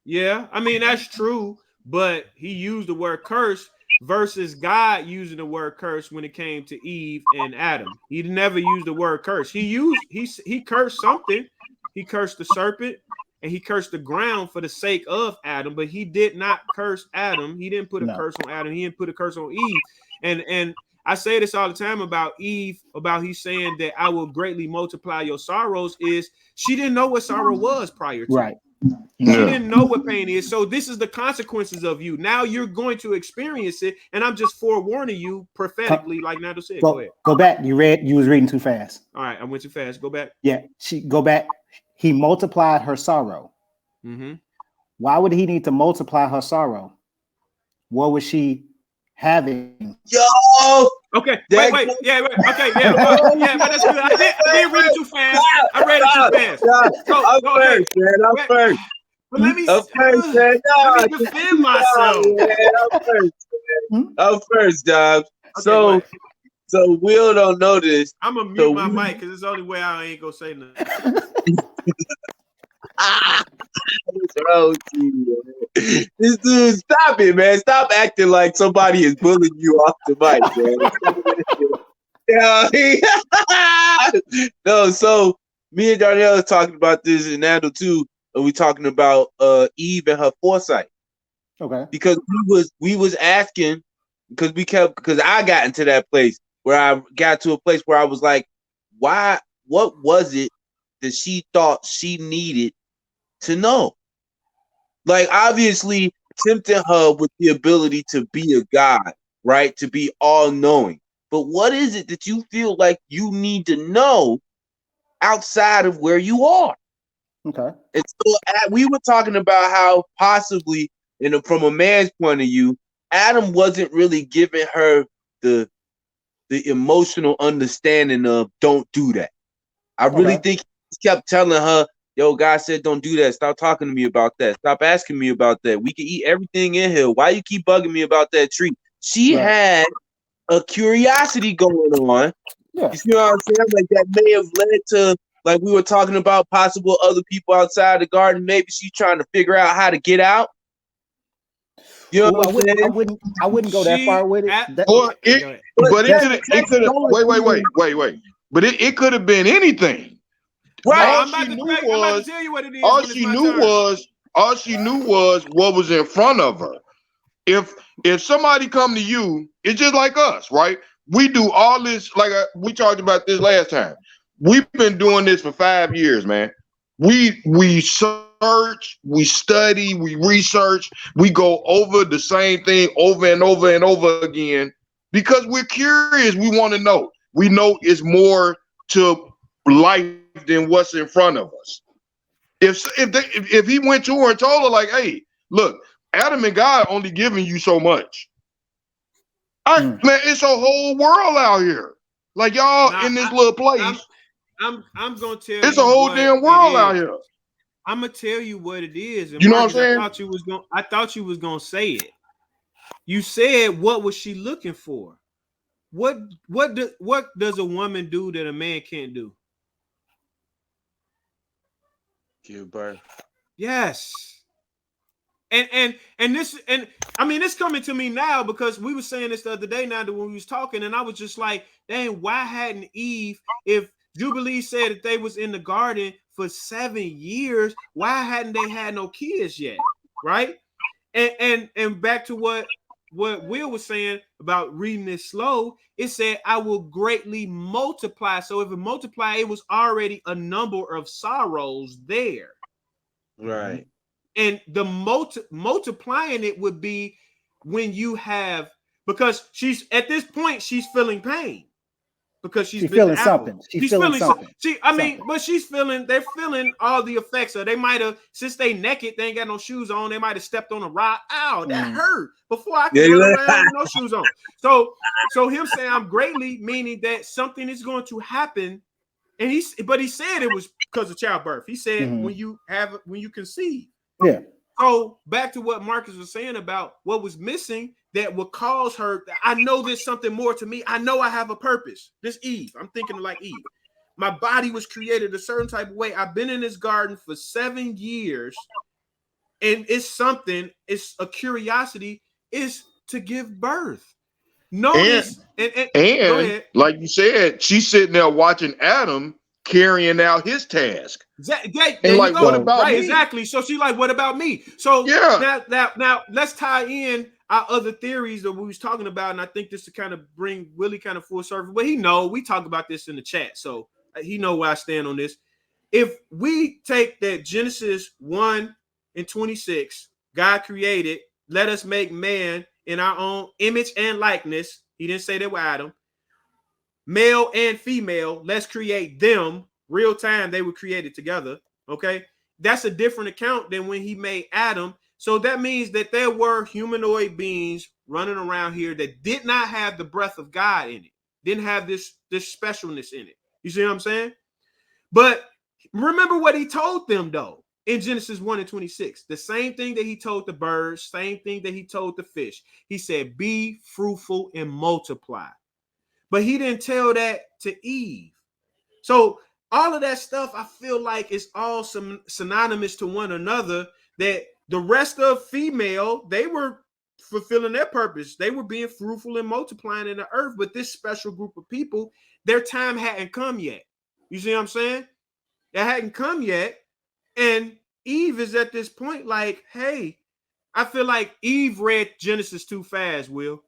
[SPEAKER 2] Yeah, I mean that's true, but he used the word curse versus God using the word curse when it came to Eve and Adam. He never used the word curse. He cursed something. He cursed the serpent and he cursed the ground for the sake of Adam, but he did not curse Adam. He didn't put a curse on Adam. He didn't put a curse on Eve. And I say this all the time about Eve, about he's saying that I will greatly multiply your sorrows, is she didn't know what sorrow was prior to.
[SPEAKER 3] Right.
[SPEAKER 2] She didn't know what pain is. So this is the consequences of you. Now you're going to experience it. And I'm just forewarning you prophetically, like Nando said. Go ahead.
[SPEAKER 3] Go back. You was reading too fast.
[SPEAKER 2] All right, I went too fast. Go back.
[SPEAKER 3] Yeah, go back. He multiplied her sorrow.
[SPEAKER 2] Mm-hmm.
[SPEAKER 3] Why would he need to multiply her sorrow? What was she having?
[SPEAKER 1] Yo,
[SPEAKER 2] okay, wait. Yeah, wait. Okay, yeah, but that's good. I did read it too fast. I read it too fast.
[SPEAKER 1] I'm first, man. I'm first.
[SPEAKER 2] But let me defend myself.
[SPEAKER 1] I'm first, dog.
[SPEAKER 2] Okay,
[SPEAKER 1] so Will don't know this.
[SPEAKER 2] I'm gonna mute my mic because it's the only way I ain't gonna say nothing.
[SPEAKER 1] This dude, stop it, man. Stop acting like somebody is bullying you off the mic, man. No, so me and Darnell are talking about this, and Nando too. And we talking about Eve and her foresight.
[SPEAKER 3] Okay.
[SPEAKER 1] Because we was asking, because I got into that place where I got to a place where I was like, why? What was it that she thought she needed to know? Like, obviously tempting her with the ability to be a god, right? To be all-knowing. But what is it that you feel like you need to know outside of where you are?
[SPEAKER 3] Okay.
[SPEAKER 1] And so we were talking about how possibly, from a man's point of view, Adam wasn't really giving her the emotional understanding of don't do that. I really think he kept telling her, yo, God said don't do that. Stop talking to me about that. Stop asking me about that. We can eat everything in here. Why you keep bugging me about that tree? She had a curiosity going on.
[SPEAKER 3] Yeah.
[SPEAKER 1] You see what I'm saying? Like that may have led to, like we were talking about, possible other people outside the garden. Maybe she's trying to figure out how to get out. You know what I'm saying?
[SPEAKER 3] I wouldn't go that far with it.
[SPEAKER 4] But it could have been anything.
[SPEAKER 1] Right.
[SPEAKER 2] I'm about to tell you what it is.
[SPEAKER 4] All she knew was what was in front of her. If somebody come to you, it's just like us, right? We do all this, like we talked about this last time. We've been doing this for 5 years, man. We search, we study, we research, we go over the same thing over and over and over again because we're curious. We want to know. We know it's more to life than what's in front of us. If he went to her and told her, like, hey, look, Adam and God only giving you so much. Man, it's a whole world out here. Like y'all in this little place.
[SPEAKER 2] I'm gonna tell you.
[SPEAKER 4] It's a whole damn world out here.
[SPEAKER 2] I'm gonna tell you what it is. And
[SPEAKER 4] you know what I'm saying?
[SPEAKER 2] I thought you was gonna say it. You said, what was she looking for? What does a woman do that a man can't do?
[SPEAKER 1] Give birth.
[SPEAKER 2] Yes. And I mean, it's coming to me now because we were saying this the other day now when we was talking, and I was just like, dang, why hadn't Eve, if Jubilee said that they was in the garden for 7 years, why hadn't they had no kids yet? Right? And back to what Will was saying about reading this slow, it said, I will greatly multiply. So if it multiply, it was already a number of sorrows there.
[SPEAKER 1] Right.
[SPEAKER 2] And the multiplying it would be when you have, because she's at this point, she's feeling pain because she's
[SPEAKER 3] feeling something. She's feeling something.
[SPEAKER 2] They're feeling all the effects. So they might have, since they naked, they ain't got no shoes on. They might have stepped on a rock. Ow, that hurt before I could run around with no shoes on. So him saying I'm greatly, meaning that something is going to happen. And he said it was because of childbirth. He said when you conceive.
[SPEAKER 3] Yeah.
[SPEAKER 2] So back to what Marcus was saying about what was missing that would cause her. I know there's something more to me. I know I have a purpose. This Eve. I'm thinking like Eve. My body was created a certain type of way. I've been in this garden for 7 years, and it's a curiosity, is to give birth. Notice, and go ahead.
[SPEAKER 4] Like you said, she's sitting there watching Adam carrying out his task.
[SPEAKER 2] And like,
[SPEAKER 4] what about me?
[SPEAKER 2] Exactly. So she's like, what about me? So now let's tie in. our other theories that we was talking about, and I think this to kind of bring Willie kind of full circle, but he know we talk about this in the chat, so he know where I stand on this. If we take that Genesis 1:26, God created, let us make man in our own image and likeness. He didn't say that with Adam. Male and female, let's create them. Real time, they were created together. Okay, that's a different account than when he made Adam. So that means that there were humanoid beings running around here that did not have the breath of God in it, didn't have this specialness in it. You see what I'm saying? But remember what he told them though in Genesis 1:26. The same thing that he told the birds, same thing that he told the fish. He said, "Be fruitful and multiply." But he didn't tell that to Eve. So all of that stuff, I feel like is all synonymous to one another, that the rest of female, they were fulfilling their purpose. They were being fruitful and multiplying in the earth. But this special group of people, their time hadn't come yet. You see what I'm saying? It hadn't come yet. And Eve is at this point like, hey, I feel like Eve read Genesis too fast, Will.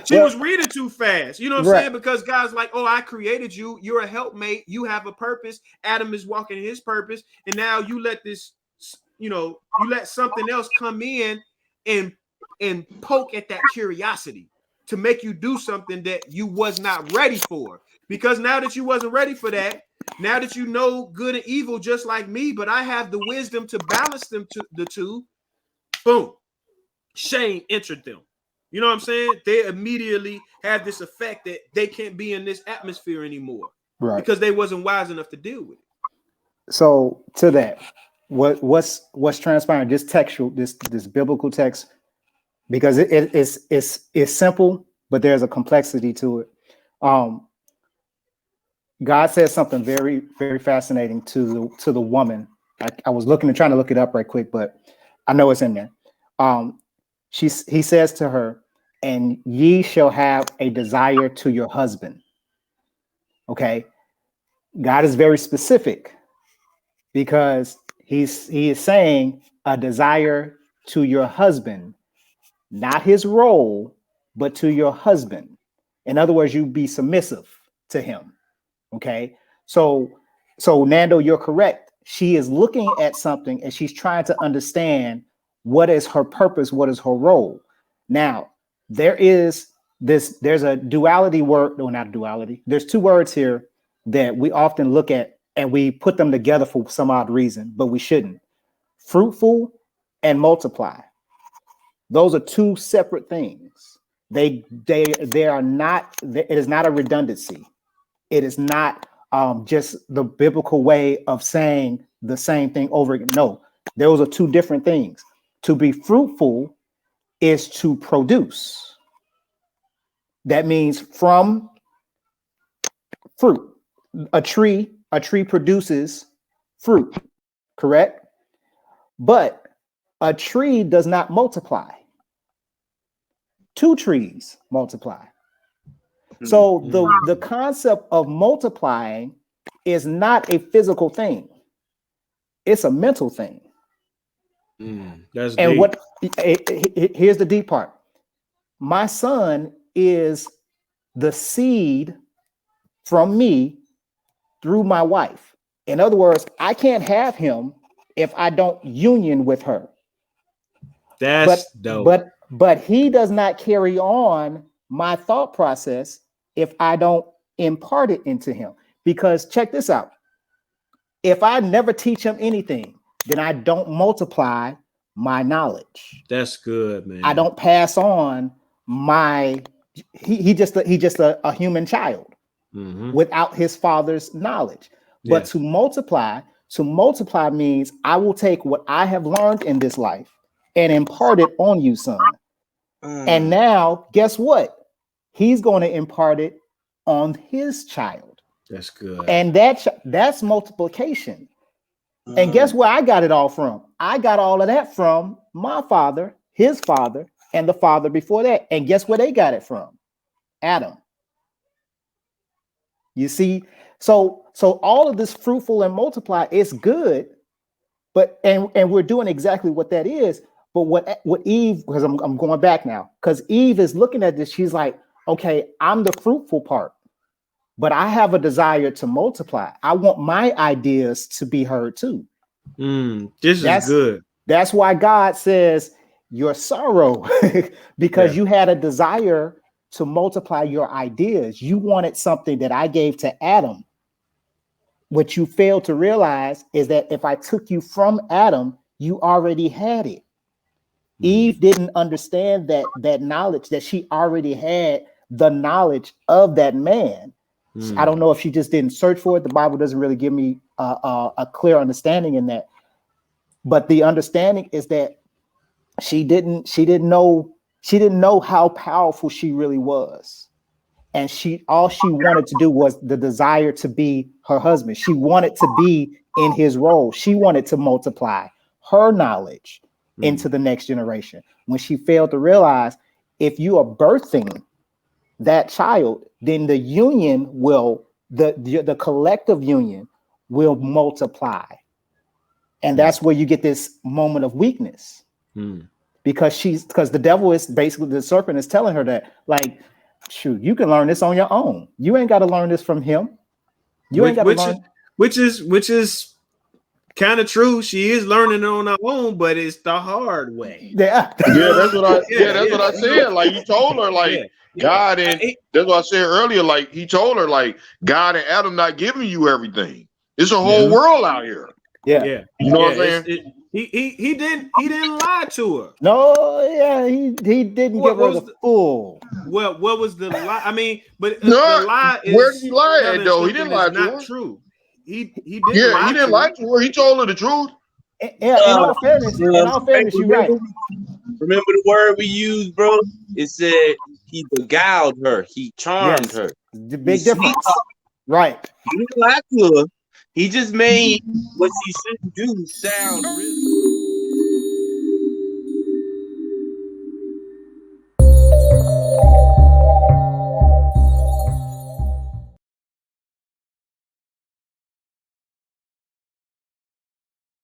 [SPEAKER 2] She was reading too fast. You know what I'm saying? Because God's like, oh, I created you. You're a helpmate. You have a purpose. Adam is walking his purpose. And now you let this, you let something else come in and poke at that curiosity to make you do something that you was not ready for. Because now that you wasn't ready for that, now that you know good and evil just like me, but I have the wisdom to balance them the two, boom, shame entered them. You know what I'm saying? They immediately have this effect that they can't be in this atmosphere anymore, right? Because they wasn't wise enough to deal with it.
[SPEAKER 3] So to that, what's transpiring? This textual, this biblical text, because it's simple, but there's a complexity to it. God says something very, very fascinating to the woman. I was trying to look it up right quick, but I know it's in there. He says to her, "And ye shall have a desire to your husband." Okay, God is very specific because he is saying a desire to your husband, not his role, but to your husband. In other words, you be submissive to him. Okay, so Nando, you're correct. She is looking at something and she's trying to understand what is her purpose, what is her role. Now, there's a duality word, no, not duality. There's two words here that we often look at and we put them together for some odd reason, but we shouldn't. Fruitful and multiply. Those are two separate things. They are not, it is not a redundancy. It is not just the biblical way of saying the same thing over again. No, those are two different things. To be fruitful is to produce. That means from fruit. A tree produces fruit, correct? But a tree does not multiply. Two trees multiply. So the concept of multiplying is not a physical thing. It's a mental thing.
[SPEAKER 2] That's
[SPEAKER 3] and
[SPEAKER 2] deep.
[SPEAKER 3] Here's the deep part. My son is the seed from me through my wife. In other words, I can't have him if I don't union with her.
[SPEAKER 2] That's dope.
[SPEAKER 3] But he does not carry on my thought process if I don't impart it into him. Because check this out. If I never teach him anything, then I don't multiply my knowledge.
[SPEAKER 2] That's good, man.
[SPEAKER 3] I don't pass on my, he just a human child without his father's knowledge. But to multiply means I will take what I have learned in this life and impart it on you, son. And now, guess what? He's going to impart it on his child.
[SPEAKER 2] That's good.
[SPEAKER 3] And that's multiplication. And guess where I got it all from? I got all of that from my father, his father, and the father before that. And guess where they got it from? Adam. You see? So all of this fruitful and multiply is good, but and we're doing exactly what that is. But what Eve, because I'm going back now, because Eve is looking at this, she's like, okay, I'm the fruitful part, but I have a desire to multiply. I want my ideas to be heard too.
[SPEAKER 2] This is good.
[SPEAKER 3] That's why God says your sorrow, because you had a desire to multiply your ideas. You wanted something that I gave to Adam. What you failed to realize is that if I took you from Adam, you already had it. Eve didn't understand that knowledge, that she already had the knowledge of that man. I don't know if she just didn't search for it. The Bible doesn't really give me a clear understanding in that. But the understanding is that she didn't know how powerful she really was. And all she wanted to do was the desire to be her husband. She wanted to be in his role. She wanted to multiply her knowledge into the next generation. When she failed to realize, if you are birthing that child, then the union the collective union will multiply. And that's where you get this moment of weakness. Because the devil is basically, the serpent is telling her that, like, shoot, you can learn this on your own. You ain't got to learn this from him. You ain't got to learn.
[SPEAKER 2] Which is kind of true. She is learning it on her own, but it's the hard way.
[SPEAKER 3] Yeah,
[SPEAKER 4] that's what I said. Like, you told her, like, God, and that's what I said earlier. Like, he told her, like, God and Adam not giving you everything. It's a whole world out here.
[SPEAKER 3] Yeah.
[SPEAKER 4] You know what I'm saying?
[SPEAKER 2] He didn't lie to her.
[SPEAKER 3] No, yeah, he didn't give her the full.
[SPEAKER 2] Well, what was the lie? I mean, but
[SPEAKER 4] No,
[SPEAKER 2] the lie is,
[SPEAKER 4] where did he lie at, though? He didn't lie to her.
[SPEAKER 2] Not true. He
[SPEAKER 4] didn't lie to her. He told her the truth.
[SPEAKER 3] In all fairness, you're right.
[SPEAKER 1] Remember the word we used, bro? It said he beguiled her. He charmed her.
[SPEAKER 3] The big difference. Right.
[SPEAKER 1] He didn't lie to her. He just made what she shouldn't do sound really.